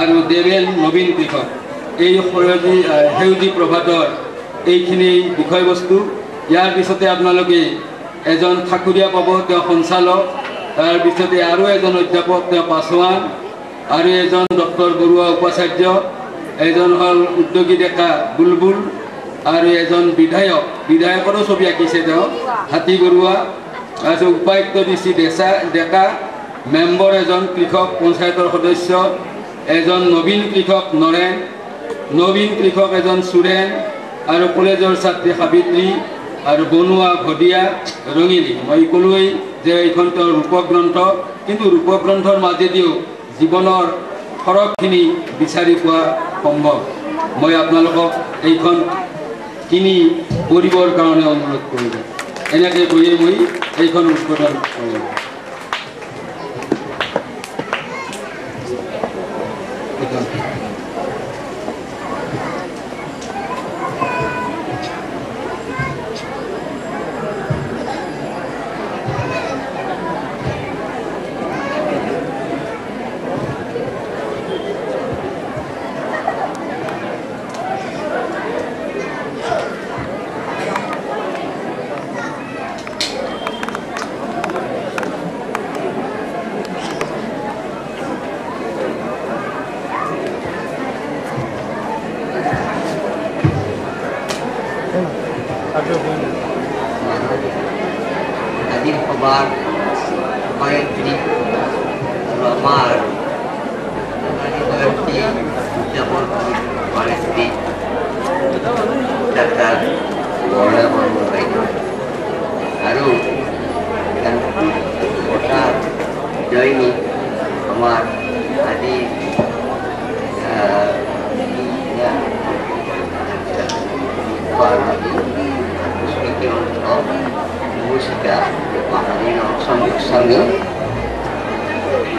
আৰু দেৱেন নবীন কৃষক। এই সেউজী প্ৰভাতৰ এইখিনি বিষয়বস্তু। ইয়াৰ পিছতে আপোনালোকে এজন ঠাকুৰীয়া পাব, তেওঁ সঞ্চালক, তাৰপিছতে আৰু এজন অধ্যাপক তেওঁ পাছোৱান, আৰু এজন ডক্টৰ বৰুৱা উপাচাৰ্য, এজন হ'ল উদ্যোগী ডেকা বুলবুল, আৰু এজন বিধায়কৰো ছবি আঁকিছে তেওঁ হাতী বৰুৱা, তাৰপিছত উপায়ুক্ত DC ডেকা, মেম্বৰ এজন কৃষক পঞ্চায়তৰ সদস্য, এজন নবীন কৃষক নৰেন, নবীন কৃষক এজন চুৰেণ, আৰু কলেজৰ ছাত্ৰী সাবিত্ৰী, আৰু বনুৱা ভদিয়া ৰঙিলী। মই ক'লোৱেই যে এইখন তেওঁৰ ৰূপক গ্ৰন্থ, কিন্তু ৰূপক গ্ৰন্থৰ মাজেদিও জীৱনৰ সৰহখিনি বিচাৰি পোৱা সম্ভৱ। মই আপোনালোকক এইখন কিনি পঢ়িবৰ কাৰণে অনুৰোধ কৰিলোঁ। এনেকৈ কৈয়ে মই এইখন উদ্বোধন কৰিলোঁ। আজিৰ সভাৰ সভানেত্ৰী আমাৰ উদযাপন সভানেত্ৰী ডাক্তাৰ বৰলা বৰ্মন বাইদেউ আৰু কথাৰ দৈনিক আমাৰ আজি música Maharino Sangyo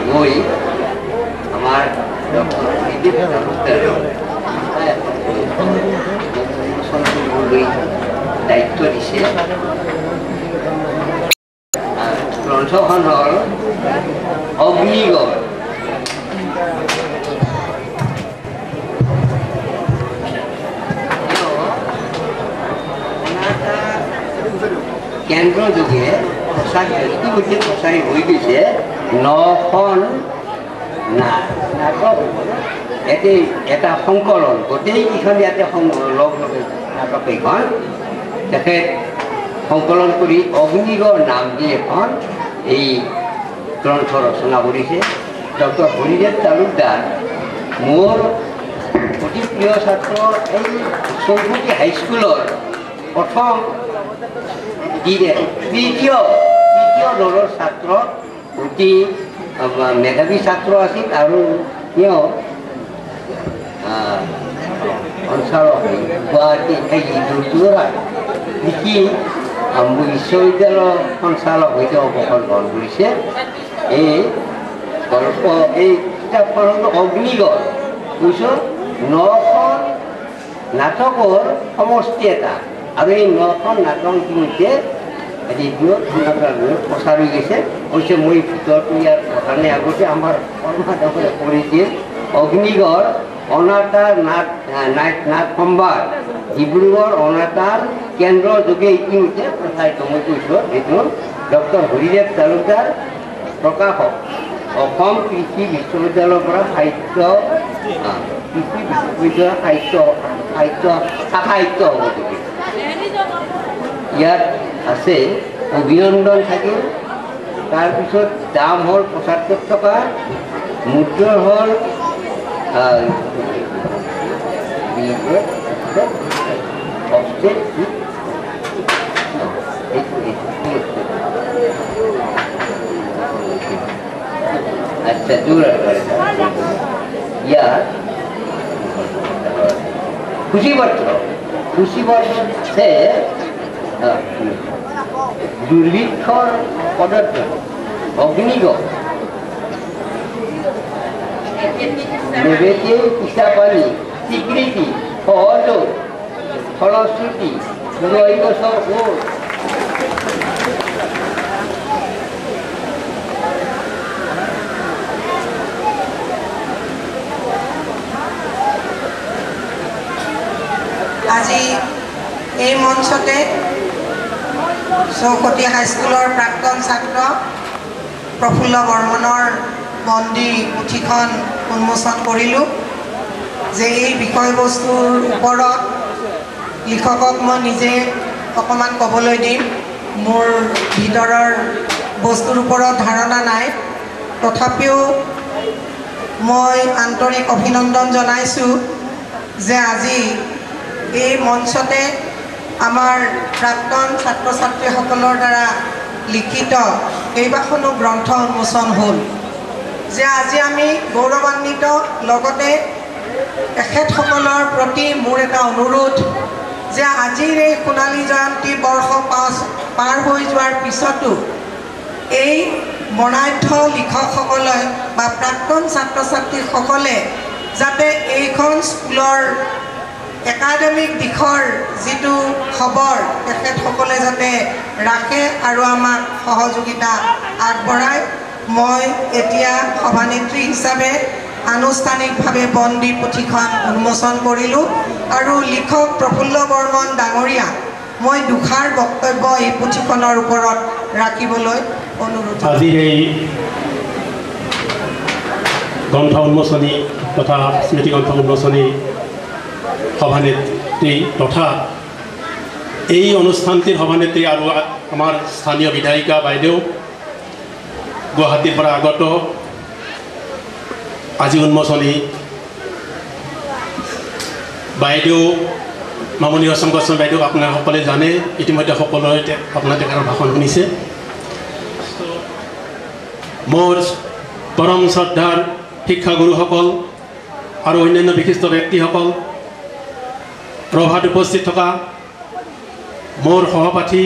Moi Amar Dr. Hidip Taluster Sangyo দায়িত্ব দিছে গ্ৰন্থখন হ'ল অগ্নিগড়। কেন্দ্ৰ যোগে ইতিমধ্যে প্ৰচাৰী হৈ গৈছে 9খন নাটক, এটা সংকলন, গোটেইকেইখন ইয়াতে লগ লগে নাটক এইখন তেখেত সংকলন কৰি অগ্নিগড় নাম দি এখন এই গ্ৰন্থ ৰচনা কৰিছে। ডক্টৰ হৰিদেৱ তালুকদাৰ মোৰ অতি প্ৰিয় ছাত্ৰ, এই চৌকুটি হাইস্কুলৰ প্ৰথম তৃতীয় দলৰ ছাত্ৰ, অতি মেধাৱী ছাত্ৰ আছিল আৰু তেওঁ অঞ্চলৰ গুৱাহাটী যোৰহাট লিখি বিশ্ববিদ্যালয়ৰ সঞ্চালক হৈ তেওঁ অৱসৰ গ্ৰহণ কৰিছে। এই গল্প এই কিতাপখন হ'ল অগ্নিগড়। বুজিছোঁ 9খন নাটকৰ সমষ্টি এটা, আৰু এই 9খন নাটক ইতিমধ্যে ৰেডিঅ'ত প্ৰচাৰ হৈ গৈছে। অৱশ্যে মই ভিতৰটো ইয়াৰ কাৰণে আগতে আমাৰ কৰ্মাধ্যক্ষে কৰিছিল অগ্নিগড় অনাতাঁৰ নাট সম্ভাৰ ডিব্ৰুগড় অনাতাঁৰ কেন্দ্ৰ যোগে ইতিমধ্যে প্ৰচাৰিত মই কৈছোঁ। এইটো ডক্টৰ হৰিদেৱ তালুকদাৰ প্ৰকাশক, অসম কৃষি বিশ্ববিদ্যালয়ৰ পৰা সাহিত্য হ'ব গতিকে ইয়াত আছে অভিনন্দন থাকিল, তাৰপিছত দাম হ'ল 75 টকা, মুদ্ৰা হ'ল offset with अच्छा दूर ইয়ার খুশিপত্র সে দুর্ভিক্ষর পদার্থ অগ্নিগম নৈবেদ্যে পিসাপানি স্বীকৃতি সহযোগ ফলশ্রুতি সুরৈকস ও আজি এই মঞ্চতে চৌকটি হাইস্কুলৰ প্ৰাক্তন ছাত্ৰ প্ৰফুল্ল বৰ্মনৰ বন্দী পুথিখন উন্মোচন কৰিলোঁ যে এই বিষয়বস্তুৰ ওপৰত লিখকক মই নিজে অকণমান ক'বলৈ দিম মোৰ ভিতৰৰ বস্তুৰ ওপৰত ধাৰণা নাই তথাপিও মই আন্তৰিক অভিনন্দন জনাইছোঁ যে আজি এই মঞ্চতে আমাৰ প্ৰাক্তন ছাত্ৰ ছাত্ৰীসকলৰ দ্বাৰা লিখিত কেইবাখনো গ্ৰন্থ উন্মোচন হ'ল যে আজি আমি গৌৰৱান্বিত লগতে তেখেতসকলৰ প্ৰতি মোৰ এটা অনুৰোধ যে আজিৰ এই সোণালী জয়ন্তী বৰ্ষ পাৰ হৈ যোৱাৰ পিছতো এই বৰ্ণাঢ্য লিখকসকলে বা প্ৰাক্তন ছাত্ৰ ছাত্ৰীসকলে যাতে এইখন স্কুলৰ একাডেমিক দিশৰ যিটো খবৰ তেখেতসকলে যাতে ৰাখে আৰু আমাক সহযোগিতা আগবঢ়ায় মই এতিয়া সভানেত্ৰী হিচাপে আনুষ্ঠানিকভাৱে বন্দী পুথিখন উন্মোচন কৰিলোঁ আৰু লিখক প্ৰফুল্ল বৰ্মন ডাঙৰীয়া মই দুষাৰ বক্তব্য এই পুথিখনৰ ওপৰত ৰাখিবলৈ অনুৰোধ আজি এই গ্ৰন্থ উন্মোচনী তথা স্মৃতি গ্ৰন্থ উন্মোচনী সভানেত্ৰী তথা এই অনুষ্ঠানটিৰ সভানেত্ৰী আৰু আমাৰ স্থানীয় বিধায়িকা বাইদেউ গুৱাহাটীৰ পৰা আগত আজি উন্মোচনী বাইদেউ মামনি ৰয়ছম গোস্বামী বাইদেউক আপোনালোকে সকলোৱে জানে ইতিমধ্যে সকলোৱে আপোনাৰ তেখেতৰ ভাষণ শুনিছে মোৰ পৰম শ্ৰদ্ধাৰ শিক্ষাগুৰুসকল আৰু অন্যান্য বিশিষ্ট ব্যক্তিসকল প্ৰভাত উপস্থিত থকা মোৰ সহপাঠী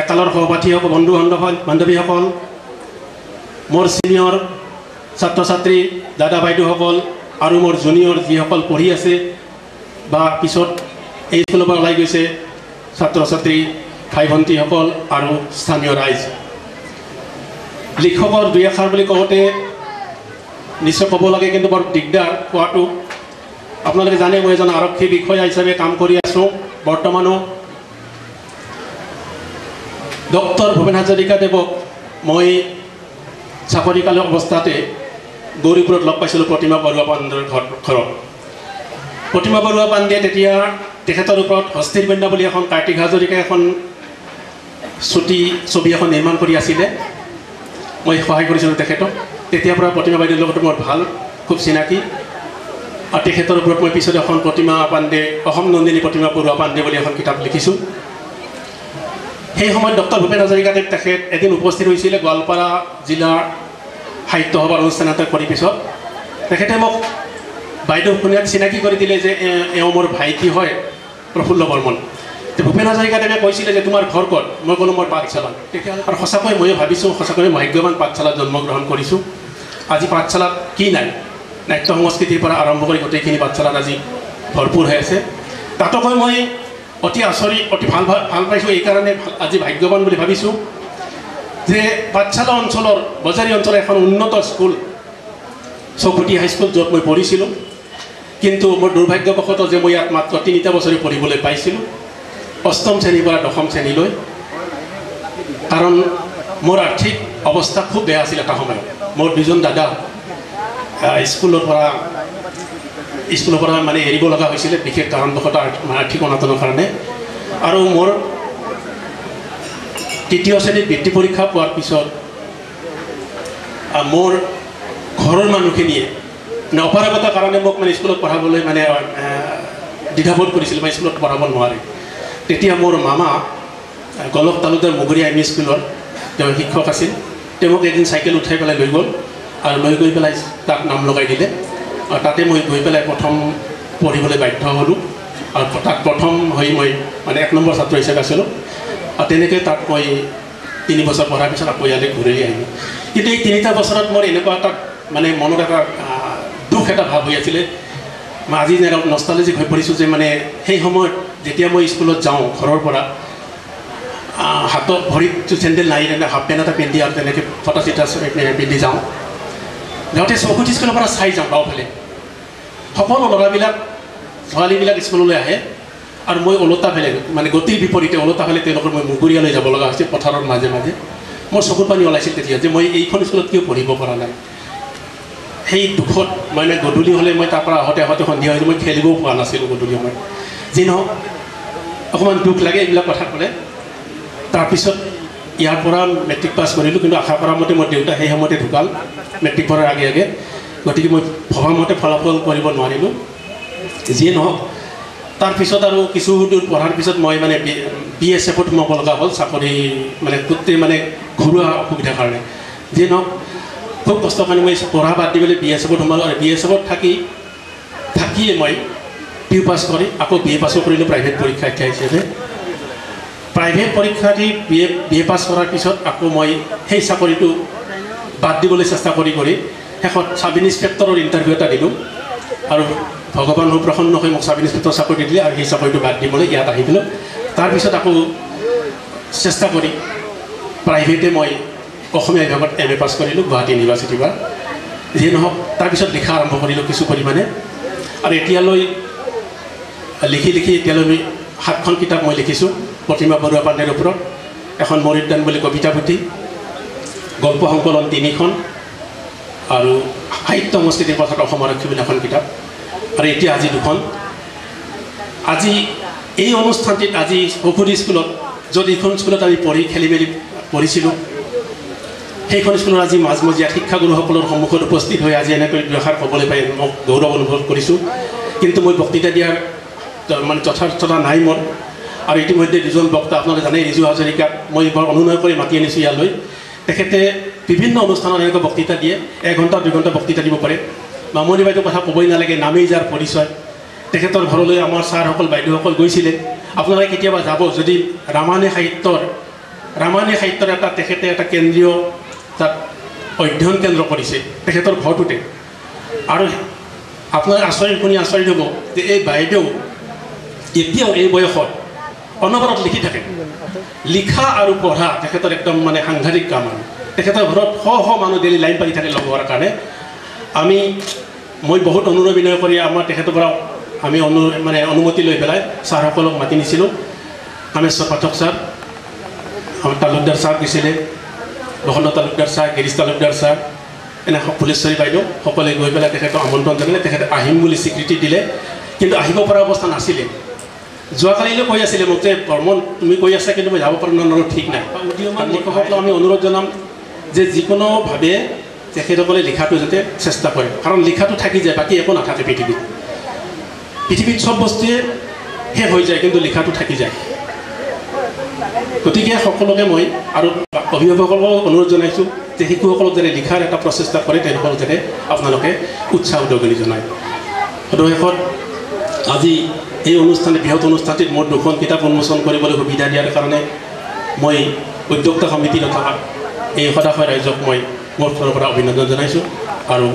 একালৰ সহপাঠীসকল বন্ধু বান্ধৱীসকল মোৰ ছিনিয়ৰ ছাত্ৰ ছাত্ৰী দাদা বাইদেউসকল আৰু মোৰ জুনিয়ৰ যিসকল পঢ়ি আছে বা পিছত এই স্কুলৰ পৰা ওলাই গৈছে ছাত্ৰ ছাত্ৰী ভাই ভণ্টিসকল আৰু স্থানীয় ৰাইজ লিখকৰ দুই এষাৰ বুলি কওঁতে নিশ্চয় ক'ব লাগে কিন্তু বৰ দিগদাৰ কোৱাটো আপোনালোকে জানে মই এজন আৰক্ষী বিষয়া হিচাপে কাম কৰি আছোঁ বৰ্তমানো ডক্টৰ ভূপেন হাজৰিকাদেৱক মই চাকৰিকালীন অৱস্থাতে গৌৰীপুৰত লগ পাইছিলোঁ প্ৰতিমা বৰুৱা পাণ্ডেৰ ঘৰত প্ৰতিমা বৰুৱা পাণ্ডে তেতিয়া তেখেতৰ ওপৰত হস্তিৰ কন্যা বুলি এখন কাৰ্তিক হাজৰিকাই এখন ছবি এখন নিৰ্মাণ কৰি আছিলে মই সহায় কৰিছিলোঁ তেখেতক তেতিয়াৰ পৰা প্ৰতিমা বাইদেউৰ লগত মোৰ ভাল খুব চিনাকি আৰু তেখেতৰ ওপৰত মই পিছত এখন প্ৰতিমা পাণ্ডে অসম নন্দিনী প্ৰতিমা বৰুৱা পাণ্ডে বুলি এখন কিতাপ লিখিছোঁ সেই সময়ত ডক্টৰ ভূপেন হাজৰিকাদেৱ তেখেত এদিন উপস্থিত হৈছিলে গোৱালপাৰা জিলাৰ সাহিত্য সভাৰ অনুষ্ঠান এটা কৰি পিছত তেখেতে মোক বাইদেউ শুনিয়াক চিনাকি কৰি দিলে যে এওঁ মোৰ ভাইটি হয় প্ৰফুল্ল বৰ্মন ভূপেন হাজৰিকাদেৱে কৈছিলে যে তোমাৰ ঘৰ ক'ত মই ক'লোঁ মোৰ পাঠশালা তেতিয়াহ'লে আৰু সঁচাকৈ ময়ো ভাবিছোঁ সঁচাকৈ ভাগ্যৱান পাঠশালাত জন্মগ্ৰহণ কৰিছোঁ আজি পাঠশালাত কি নাই নাট্য সংস্কৃতিৰ পৰা আৰম্ভ কৰি গোটেইখিনি পাঠশালাত আজি ভৰপূৰ হৈ আছে তাতোকৈ মই অতি আচৰিত অতি ভাল পাইছোঁ এইকাৰণে আজি ভাগ্যৱান বুলি ভাবিছোঁ যে পাঠশালা অঞ্চলৰ বজাৰী অঞ্চলৰ এখন উন্নত স্কুল চৌকুটি হাইস্কুল য'ত মই পঢ়িছিলোঁ কিন্তু মোৰ দুৰ্ভাগ্যবশতঃ যে মই ইয়াত মাত্ৰ 3টা বছৰে পঢ়িবলৈ পাইছিলোঁ অষ্টম শ্ৰেণীৰ পৰা দশম শ্ৰেণীলৈ কাৰণ মোৰ আৰ্থিক অৱস্থা খুব বেয়া আছিল এটা সময়ত মোৰ দুজন দাদা স্কুলৰ পৰা মানে এৰিব লগা হৈছিলে বিশেষ কাৰণবশতঃ আৰ্থিক অনাটনৰ কাৰণে আৰু মোৰ 3য় শ্ৰেণীত বৃত্তি পৰীক্ষা পোৱাৰ পিছত মোৰ ঘৰৰ মানুহখিনিয়ে মানে অপাৰগতাৰ কাৰণে মোক মানে স্কুলত পঢ়াবলৈ মানে দ্বিধাবোধ কৰিছিল মই স্কুলত পঢ়াব নোৱাৰি তেতিয়া মোৰ মামা গলক তালুকদাৰ মগুৰীয়া এম ই স্কুলৰ তেওঁ শিক্ষক আছিল। তেওঁ মোক এদিন চাইকেল উঠাই পেলাই লৈ গ'ল আৰু লৈ গৈ পেলাই তাক নাম লগাই দিলে আৰু তাতে মই গৈ পেলাই প্ৰথম পঢ়িবলৈ বাধ্য হ'লোঁ আৰু তাত প্ৰথম হৈ মই মানে 1 নম্বৰ ছাত্ৰ হিচাপে আছিলোঁ আৰু তেনেকৈ তাত মই 3 বছৰ পঢ়াৰ পিছত আকৌ ইয়ালৈ ঘূৰি আহিলোঁ। কিন্তু এই 3টা বছৰত মোৰ এনেকুৱা এটা মানে মনত এটা দুখ এটা ভাৱ হৈ আছিলে। মই আজি নষ্টালজিক হৈ পৰিছোঁ যে মানে সেই সময়ত যেতিয়া মই স্কুলত যাওঁ ঘৰৰ পৰা হাতত ভৰিত চেণ্ডেল নাই হাফ পেণ্ট এটা পিন্ধি আৰু তেনেকৈ ফটা চিটা পিন্ধি যাওঁ। যাওঁতে চৌকুটি স্কুলৰ পৰা চাই যাওঁ বাওঁফালে সকলো ল'ৰাবিলাক ছোৱালীবিলাক স্কুললৈ আহে আৰু মই ওলোটা ফালে মানে গতিৰ বিপৰীতে ওলোটা ফালে তেওঁলোকৰ মই মুগুৰীয়ালৈ যাব লগা হৈছিল পথাৰৰ মাজে মাজে। মোৰ চকুৰ পানী ওলাইছিল তেতিয়া যে মই এইখন স্কুলত কিয় পঢ়িব পৰা নাই। সেই দুখত মানে গধূলি হ'লে মই তাৰ পৰা আহোঁতে সন্ধিয়া হৈছিল মই খেলিবও পোৱা নাছিলোঁ গধূলি সময়ত। যি নহওক অকণমান দুখ লাগে এইবিলাক কথা ক'লে। তাৰপিছত ইয়াৰ পৰা মেট্ৰিক পাছ কৰিলোঁ, কিন্তু আশা কৰা মতে মোৰ দেউতা সেই সময়তে ঢুকাল মেট্ৰিক পঢ়াৰ আগে আগে, গতিকে মই ভবামতে ফলাফল কৰিব নোৱাৰিলোঁ। যিয়ে নহওক তাৰপিছত আৰু কিছু দূৰ পঢ়াৰ পিছত মই মানে BSFত সোমাব লগা হ'ল চাকৰি মানে গোটেই মানে ঘৰুৱা অসুবিধাৰ কাৰণে। যিয়ে নহওক খুব কষ্ট কাৰণে মই পঢ়া বাদ দি পেলাই BSFত সোমালোঁ আৰু BSFত থাকিয়ে মই PU পাছ কৰি আকৌ BA পাছো কৰিলোঁ প্ৰাইভেট পৰীক্ষাৰ্থী হিচাপে। প্ৰাইভেট পৰীক্ষা দি BA পাছ কৰাৰ পিছত আকৌ মই সেই চাকৰিটো বাদ দিবলৈ চেষ্টা কৰি শেষত সাব ইন্সপেক্টৰৰ ইণ্টাৰভিউ এটা দিলোঁ আৰু ভগৱান প্ৰসন্ন হৈ মোক সাব ইন্সপেক্টৰ চাকৰি দিলে আৰু সেই চাকৰিটো বাদ দিবলৈ ইয়াত আহিছিলোঁ। তাৰপিছত আকৌ চেষ্টা কৰি প্ৰাইভেটে মই অসমীয়া বিভাগত MA পাছ কৰিলোঁ গুৱাহাটী ইউনিভাৰ্চিটিৰ পৰা। যিয়ে নহওক তাৰপিছত লিখা আৰম্ভ কৰিলোঁ কিছু পৰিমাণে আৰু এতিয়ালৈ লিখি এতিয়ালৈ 7খন কিতাপ মই লিখিছোঁ। প্ৰতিমা বৰুৱা পাণ্ডেৰ ওপৰত এখন মৰিদ্যান বুলি কবিতা পুথি, গল্প সংকলন 3খন আৰু সাহিত্য সংস্কৃতিৰ পথত অসম আৰক্ষী বুলি এখন কিতাপ আৰু এতিয়া আজি 2খন। আজি এই অনুষ্ঠানটিত আজি পুখুৰী স্কুলত য'ত এইখন স্কুলত আমি খেলি মেলি পঢ়িছিলোঁ সেইখন স্কুলৰ আজি মাজমজিয়াত শিক্ষাগুৰুসকলৰ সন্মুখত উপস্থিত হৈ আজি এনেকৈ দুআষাৰ ক'বলৈ পাই মোক গৌৰৱ অনুভৱ কৰিছোঁ। কিন্তু মই বক্তৃতা দিয়াৰ মানে যথাৰ্থতা নাই মোৰ। আৰু ইতিমধ্যে 2জন বক্তা আপোনালোকে জানে, ৰিজু হাজৰিকাক মই বৰ অনুনয় কৰি মাতি আনিছোঁ ইয়ালৈ। তেখেতে বিভিন্ন অনুষ্ঠানত এনেকৈ বক্তৃতা দিয়ে, 1 ঘণ্টা 2 ঘণ্টা বক্তৃতা দিব পাৰে। মামনি বাইদেউৰ কথা ক'বই নালাগে, নামেই যাৰ পৰিচয়। তেখেতৰ ঘৰলৈ আমাৰ ছাৰসকল বাইদেউসকল গৈছিলে। আপোনালোকে কেতিয়াবা যাব, যদি ৰামায়ণী সাহিত্যৰ এটা তেখেতে এটা কেন্দ্ৰীয় তাত অধ্যয়ন কেন্দ্ৰ কৰিছে তেখেতৰ ঘৰটোতে। আৰু আপোনাৰ আচৰিত হ'ব যে এই বাইদেউ এতিয়াও এই বয়সত অনবৰত লিখি থাকে। লিখা আৰু পঢ়া তেখেতৰ একদম মানে সাংঘাতিক কাম। আৰু তেখেতৰ ঘৰত শ মানুহ ডেইলি লাইন পাতি থাকে লগ হোৱাৰ কাৰণে। মই বহুত অনুৰোধ বিনয় কৰি আমাৰ তেখেতৰ পৰা আমি অনুমতি লৈ পেলাই ছাৰসকলক মাতি নিছিলোঁ। কামেশ্বৰ পাঠক ছাৰ, আমাৰ তালুকদাৰ ছাৰ গৈছিলে, বসন্ত তালুকদাৰ ছাৰ, গিৰিশ তালুকদাৰ ছাৰ, এনে ফুলেশ্বৰী বাইদেউ সকলোৱে গৈ পেলাই তেখেতক আমন্ত্ৰণ জনালে। তেখেতে আহিম বুলি স্বীকৃতি দিলে, কিন্তু আহিব পৰা অৱস্থা নাছিলে। যোৱাকালিলৈ কৈ আছিলে মোক যে বৰ্মন তুমি কৈ আছা কিন্তু মই যাব পৰা নোৱাৰোঁ, ঠিক নাই। উদীয়মান লেখকসকলক আমি অনুৰোধ জনাম যে যিকোনোভাৱে তেখেতসকলে লিখাটো যাতে চেষ্টা কৰে, কাৰণ লিখাটো থাকি যায়, বাকী একো নাথাকে পৃথিৱীত চব বস্তুৱে শেষ হৈ যায় কিন্তু লিখাটো থাকি যায়। গতিকে সকলোকে মই আৰু অভিভাৱকসকলক অনুৰোধ জনাইছোঁ যে শিশুসকলক যাতে লিখাৰ এটা প্ৰচেষ্টা কৰে, তেওঁলোকক যাতে আপোনালোকে উৎসাহ উদগনি জনায়। শেষত আজি এই বৃহৎ অনুষ্ঠানটিত মোৰ 2খন কিতাপ উন্মোচন কৰিবলৈ সুবিধা দিয়াৰ কাৰণে মই উদ্যোক্তা সমিতি তথা এই সদাশয় ৰাইজক মই মোৰ ফালৰ পৰা অভিনন্দন জনাইছোঁ। আৰু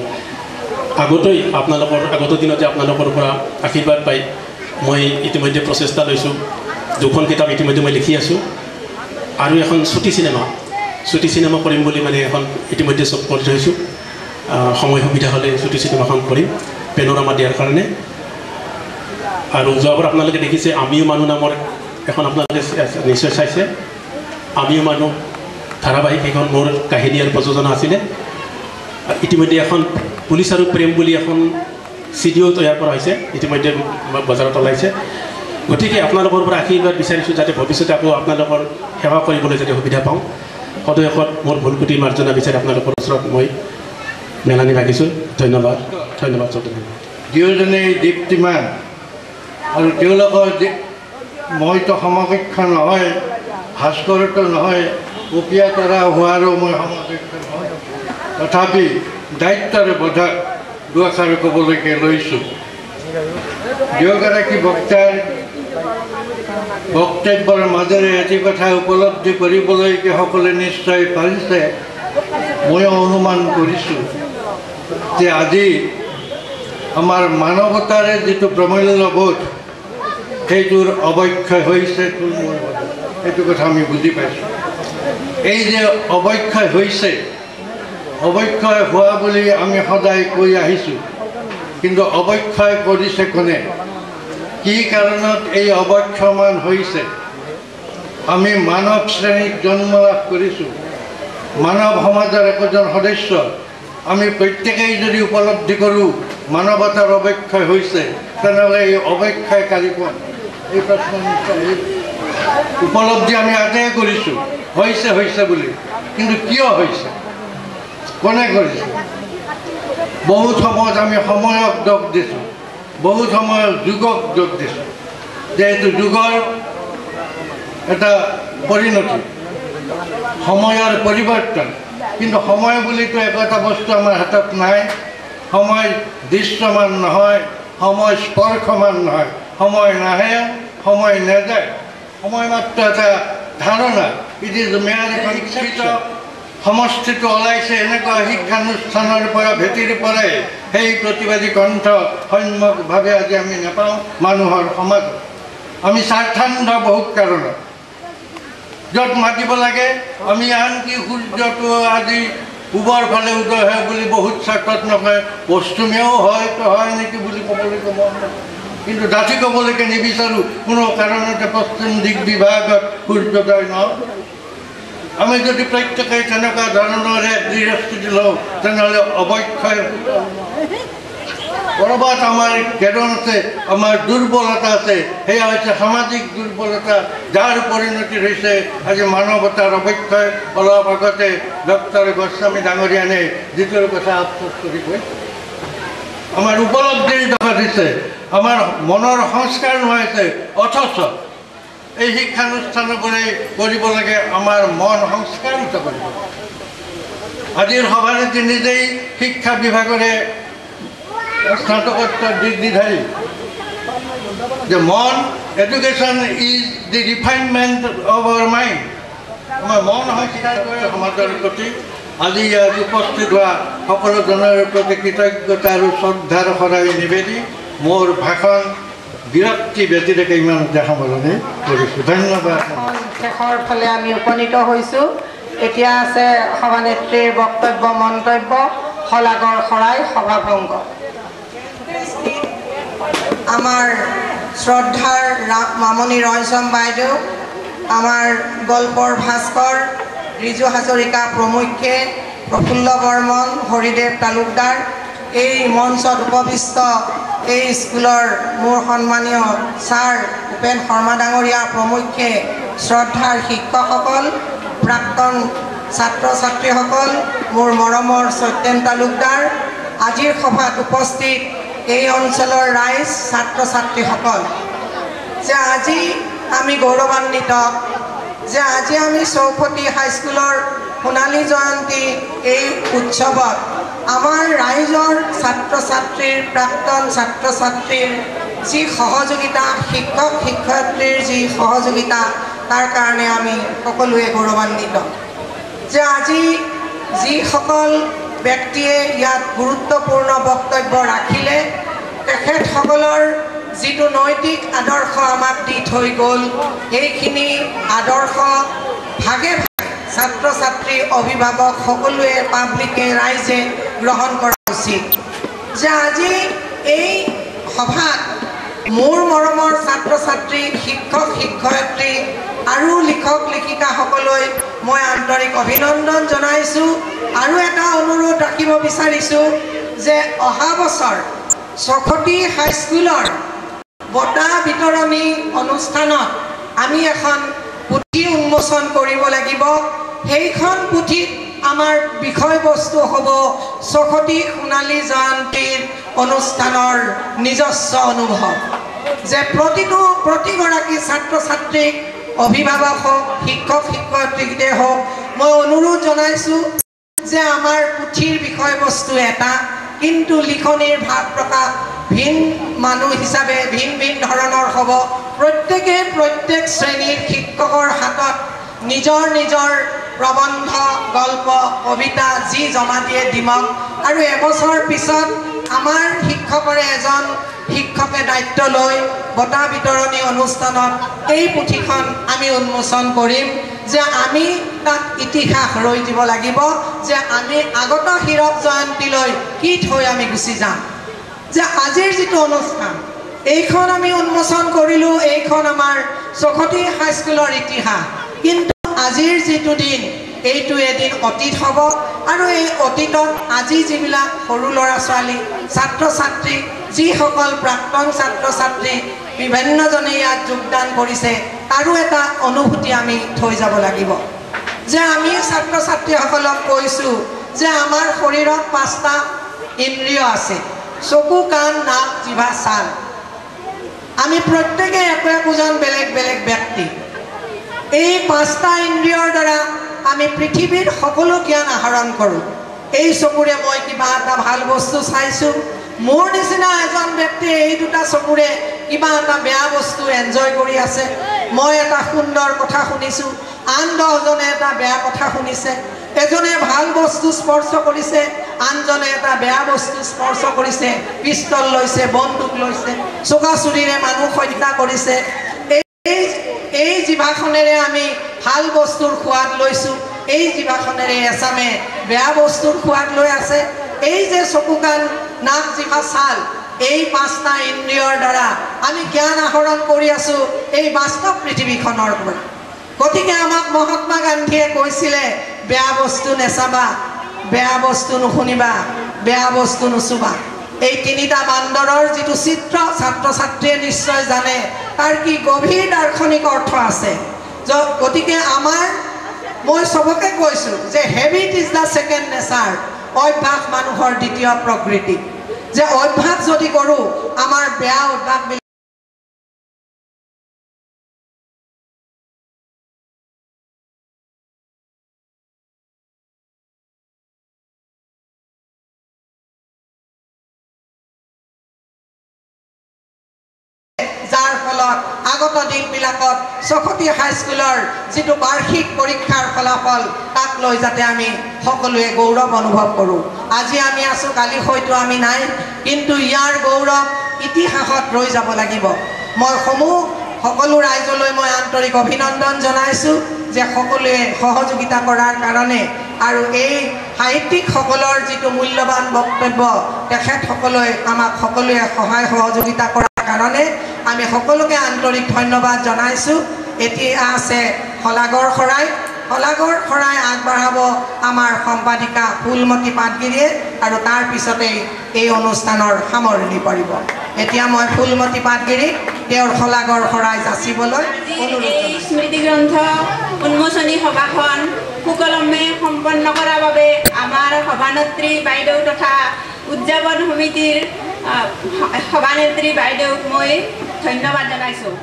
আগত দিনতে আপোনালোকৰ পৰা আশীৰ্বাদ পাই মই ইতিমধ্যে প্ৰচেষ্টা লৈছোঁ। 2খন কিতাপ ইতিমধ্যে মই লিখি আছোঁ আৰু এখন চুটি চিনেমা কৰিম বুলি এখন ইতিমধ্যে চব কৰি থৈছোঁ। সময় সুবিধা হ'লে চুটি চিনেমাখন কৰিম পেনোৰামা দিয়াৰ কাৰণে। আৰু যোৱাবাৰ আপোনালোকে দেখিছে আমিও মানুহ নামৰ এখন আপোনালোকে নিশ্চয় চাইছে। আমিও মানুহ ধাৰাবাহিক এখন মোৰ কাহিনী আৰু প্ৰযোজনা আছিলে। ইতিমধ্যে এখন পুলিচ আৰু প্ৰেম বুলি এখন চিডিও তৈয়াৰ কৰা হৈছে, ইতিমধ্যে বজাৰত ওলাইছে। গতিকে আপোনালোকৰ পৰা আশীৰ্বাদ বিচাৰিছোঁ যাতে ভৱিষ্যতে আকৌ আপোনালোকৰ সেৱা কৰিবলৈ যাতে সুবিধা পাওঁ। সদশেষত মোৰ ভুলকুটি মাৰ্জনা বিচাৰি আপোনালোকৰ ওচৰত মই মেলানি মাগিছোঁ। ধন্যবাদ চৌধুৰী। দুয়োজনেই দীপ্তিমান আৰু তেওঁলোকৰ মইতো সমকক্ষ নহয়, ভাস্কৰতো নহয়, উপিয়া তৰা হোৱাৰো মই সমকক্ষ নহয়। তথাপি দায়িত্বৰে বোধক দুআষাৰ ক'বলৈকে লৈছোঁ। দুয়োগৰাকী বক্তাৰ বক্তব্যৰ মাজেৰে এটি কথা উপলব্ধি কৰিবলৈকে সকলোৱে নিশ্চয় পাৰিছে। ময়ো অনুমান কৰিছোঁ যে আজি আমাৰ মানৱতাৰে যিটো প্ৰমূল্যবোধ সেইটোৰ অৱক্ষয় হৈছে থুলমূল। সেইটো কথা আমি বুজি পাইছোঁ। এই যে অৱক্ষয় হৈছে, অৱক্ষয় হোৱা বুলি আমি সদায় কৈ আহিছোঁ, কিন্তু অৱক্ষয় কৰিছে কোনে? কি কাৰণত এই অৱক্ষয়মান হৈছে? আমি মানৱ শ্ৰেণীত জন্ম লাভ কৰিছোঁ, মানৱ সমাজৰ একোজন সদস্য। আমি প্ৰত্যেকেই যদি উপলব্ধি কৰোঁ মানৱতাৰ অৱক্ষয় হৈছে, তেনেহ'লে এই অৱক্ষয়কাৰী কোন? এই প্ৰশ্ন নিশ্চয় উপলব্ধি আমি আটাই কৰিছোঁ হৈছে বুলি, কিন্তু কিয় হৈছে? কোনে কৰিছে? বহুত সময়ত আমি সময়ক দোষ দিছোঁ, বহুত সময়ত যুগক দোষ দিছোঁ, যিহেতু যুগৰ এটা পৰিণতি, সময়ৰ পৰিৱৰ্তন। কিন্তু সময় বুলিতো একোটা বস্তু আমাৰ হাতত নাই। সময় দৃশ্যমান নহয়, সময় স্পৰ্শমান নহয়, সময় নাহে, সময় নাযায়। সময় মাত্ৰ এটা ধাৰণা। ইট ইজ মেয়াৰ শিক্ষিত সমষ্টিটো ওলাইছে এনেকুৱা শিক্ষানুষ্ঠানৰ পৰা ভেটিৰ পৰাই সেই প্ৰতিবাদী কণ্ঠ সম্যকভাৱে আজি আমি নাপাওঁ মানুহৰ সমাজত। আমি স্বাৰ্থান্ধ বহুত কাৰণত। য'ত মাতিব লাগে আমি আনকি সূৰ্যটো আজি পূবৰ ফালে উদয় হয় বুলি বহুত স্বাৰ্থত নকয়, পশ্চিমেও হয়তো হয় নেকি বুলি ক'বলৈকে মন নকৰে। কিন্তু ডাঠি ক'বলৈকে নিবিচাৰোঁ কোনো কাৰণতে পশ্চিম দিশ বিভাগত সূৰ্যোদয় নহয়। আমি যদি প্ৰত্যেকেই তেনেকুৱা ধৰণৰ এক দৃঢ়স্থিতি লওঁ, তেনেহ'লে অৱক্ষয় ক'ৰবাত আমাৰ কেদন আছে, আমাৰ দুৰ্বলতা আছে। সেয়া হৈছে সামাজিক দুৰ্বলতা, যাৰ পৰিণতি হৈছে আজি মানৱতাৰ অৱক্ষয়। অলপ আগতে ডক্টৰ গোস্বামী ডাঙৰীয়ানে যিটোৰ কথা আফচোচ কৰি কৈছে, আমাৰ উপলব্ধিৰ দৰকাৰ হৈছে, আমাৰ মনৰ সংস্কাৰ নোহোৱাইছে। অথচ এই শিক্ষানুষ্ঠানবোৰে কৰিব লাগে আমাৰ মন সংস্কাৰিত কৰিব। আজিৰ সভানেত্ৰী নিজেই শিক্ষা বিভাগৰে স্নাতকোত্তৰ ডিগ্ৰীধাৰী, যে মন education is the refinement of our mind. আমাৰ মন সংস্কাৰ কৰে সমাজৰ প্ৰতি। আজি ইয়াত উপস্থিত হোৱা সকলোজনৰ প্ৰতি কৃতজ্ঞতা আৰু শ্ৰদ্ধাৰ শৰাই নিবেদি মোৰ ভাষণ বিৰক্তি ব্যতিৰেকে ইমানতে সামৰণি কৰিছোঁ। ধন্যবাদ। শেষৰ ফালে আমি উপনীত হৈছোঁ। এতিয়া আছে সভানেত্ৰীৰ বক্তব্য মন্তব্য, শলাগৰ শৰাই, সভাভংগ। আমাৰ শ্ৰদ্ধাৰ মামনি ৰয়চম বাইদেউ, আমাৰ গল্পৰ ভাস্কৰ ৰিজু হাজৰিকা প্ৰমুখ্যে, প্ৰফুল্ল বৰ্মন, হৰিদেৱ তালুকদাৰ, এই মঞ্চত উপবিষ্ট এই স্কুলৰ মোৰ সন্মানীয় ছাৰ উপেন শৰ্মা ডাঙৰীয়া প্ৰমুখ্যে, শ্ৰদ্ধাৰ শিক্ষকসকল, প্ৰাক্তন ছাত্ৰ ছাত্ৰীসকল, মোৰ মৰমৰ সত্যেন তালুকদাৰ, আজিৰ সভাত উপস্থিত এই অঞ্চলৰ ৰাইজ, ছাত্ৰ ছাত্ৰীসকল, যে আজি আমি গৌৰৱান্বিত যে আজি আমি চৌফটি হাইস্কুলৰ সোণালী জয়ন্তী এই উৎসৱত আমাৰ ৰাইজৰ ছাত্ৰ ছাত্ৰীৰ, প্ৰাক্তন ছাত্ৰ ছাত্ৰীৰ যি সহযোগিতা, শিক্ষক শিক্ষয়িত্ৰীৰ যি সহযোগিতা, তাৰ কাৰণে আমি সকলোৱে গৌৰৱান্বিত যে আজি যিসকল ব্যক্তিয়ে ইয়াত গুৰুত্বপূৰ্ণ বক্তব্য ৰাখিলে, তেখেতসকলৰ যিটো নৈতিক আদৰ্শ আমাক দি থৈ গ'ল, সেইখিনি আদৰ্শ ভাগে ভাগে ছাত্ৰ ছাত্ৰী, অভিভাৱক সকলোৱে, পাব্লিকে, ৰাইজে গ্ৰহণ কৰা উচিত। যে আজি এই সভাত মোৰ মৰমৰ ছাত্ৰ ছাত্ৰী, শিক্ষক শিক্ষয়িত্ৰী আৰু লিখক লেখিকাসকললৈ মই আন্তৰিক অভিনন্দন জনাইছোঁ। আৰু এটা অনুৰোধ ৰাখিব বিচাৰিছোঁ যে অহা বছৰ চৌফটি হাইস্কুলৰ বঁটা বিতৰণী অনুষ্ঠানত আমি এখন পুথি উন্মোচন কৰিব লাগিব। সেইখন পুথিত আমাৰ বিষয়বস্তু হ'ব চৌফটি সোণালী জয়ন্তীৰ অনুষ্ঠানৰ নিজস্ব অনুভৱ। যে প্ৰতিগৰাকী ছাত্ৰ ছাত্ৰীক অভিভাৱক হওক শিক্ষক শিক্ষয়িত্ৰীকে হওক মই অনুৰোধ জনাইছোঁ যে আমাৰ পুথিৰ বিষয়বস্তু এটা কিন্তু লিখনিৰ ভাৱ প্ৰকাশ ভিন মানুহ হিচাপে ভিন ভিন ধৰণৰ হ'ব প্ৰত্যেকে প্ৰত্যেক শ্ৰেণীৰ শিক্ষকৰ হাতত নিজৰ নিজৰ প্ৰবন্ধ গল্প কবিতা যি জমা দিয়ে দিমক আৰু এবছৰ পিছত আমাৰ শিক্ষকৰে এজন শিক্ষকে দায়িত্ব লৈ বঁটা বিতৰণী অনুষ্ঠানত এই পুথিখন আমি উন্মোচন কৰিম যে আমি তাত ইতিহাস ৰৈ দিব লাগিব যে আমি আগত হীৰক জয়ন্তীলৈ কি থৈ আমি গুচি যাম যে আজিৰ যিটো অনুষ্ঠান এইখন আমি উন্মোচন কৰিলোঁ এইখন আমাৰ চৌখটি হাইস্কুলৰ ইতিহাস কিন্তু আজিৰ যিটো দিন এইটো এদিন অতীত হ'ব আৰু এই অতীতত আজি যিবিলাক সৰু ল'ৰা ছোৱালী ছাত্ৰ ছাত্ৰী যিসকল প্ৰাক্তন ছাত্ৰ ছাত্ৰী বিভিন্নজনে ইয়াত যোগদান কৰিছে তাৰো এটা অনুভূতি আমি থৈ যাব লাগিব যে আমি ছাত্ৰ ছাত্ৰীসকলক কৈছোঁ যে আমাৰ শৰীৰত 5টা ইন্দ্ৰিয় আছে চকু কাণ নাক জিভা ছাল আমি প্ৰত্যেকে একোজন বেলেগ বেলেগ ব্যক্তি এই 5টা ইন্দ্ৰিয়ৰ দ্বাৰা আমি পৃথিৱীৰ সকলো জ্ঞান আহৰণ কৰোঁ এই চকুৰে মই কিবা এটা ভাল বস্তু চাইছোঁ মোৰ নিচিনা এজন ব্যক্তিয়ে এই দুটা চকুৰে কিবা এটা বেয়া বস্তু এনজয় কৰি আছে মই এটা সুন্দৰ কথা শুনিছোঁ আন 10জনে এটা বেয়া কথা শুনিছে এজনে ভাল বস্তু স্পৰ্শ কৰিছে আনজনে এটা বেয়া বস্তু স্পৰ্শ কৰিছে পিস্তল লৈছে বন্দুক লৈছে চোকা চুৰিৰে মানুহ হত্যা কৰিছে এই জিভাখনেৰে আমি ভাল বস্তুৰ সোৱাদ লৈছোঁ এই জিভাখনেৰে এচামে বেয়া বস্তুৰ সোৱাদ লৈ আছে এই যে চকু কাণ নাক জিভা ছাল এই 5টা ইন্দ্ৰিয়ৰ দ্বাৰা আমি জ্ঞান আহৰণ কৰি আছোঁ এই বাস্তৱ পৃথিৱীখনৰ পৰা গতিকে আমাক মহাত্মা গান্ধীয়ে কৈছিলে বেয়া বস্তু নেচাবা বেয়া বস্তু নুশুনিবা বেয়া বস্তু নুচুবা এই 3টা বান্দৰৰ যিটো চিত্ৰ ছাত্ৰ ছাত্ৰীয়ে নিশ্চয় জানে তাৰ কি গভীৰ দাৰ্শনিক অৰ্থ আছে গতিকে আমাৰ মই সবকে কৈছোঁ যে habit is the second nature অভ্যাস মানুহৰ দ্বিতীয় প্ৰকৃতি যে অভ্যাস যদি কৰোঁ আমাৰ বেয়া অভ্যাস যাৰ ফলত আগত দিনবিলাকত চৌখটি হাইস্কুলৰ যিটো বাৰ্ষিক পৰীক্ষাৰ ফলাফল তাক লৈ যাতে আমি সকলোৱে গৌৰৱ অনুভৱ কৰোঁ আজি আমি আছোঁ কালি হয়তো আমি নাই কিন্তু ইয়াৰ গৌৰৱ ইতিহাসত ৰৈ যাব লাগিব মই সকলো ৰাইজলৈ মই আন্তৰিক অভিনন্দন জনাইছোঁ যে সকলোৱে সহযোগিতা কৰাৰ কাৰণে আৰু এই সাহিত্যিকসকলৰ যিটো মূল্যৱান বক্তব্য তেখেতসকলে আমাক সকলোৱে সহায় সহযোগিতা কৰাৰ কাৰণে আমি সকলোকে আন্তৰিক ধন্যবাদ জনাইছোঁ এতিয়া আছে শলাগৰ শৰাই আগবঢ়াব আমাৰ সম্পাদিকা ফুলমতী পাটগিৰিয়ে আৰু তাৰ পিছতেই এই অনুষ্ঠানৰ সামৰণি পৰিব এতিয়া মই ফুলমতী পাটগিৰিক তেওঁৰ শলাগৰ শৰাই যাচিবলৈ অনুৰোধ জনাইছোঁ স্মৃতি গ্ৰন্থ উন্মোচনী সভাখন সুকলমে সম্পন্ন কৰাৰ বাবে আমাৰ সভানেত্ৰী বাইদেউ তথা উদযাপন সমিতিৰ সভানেত্ৰী বাইদেউক মই ধন্যবাদ জনাইছোঁ।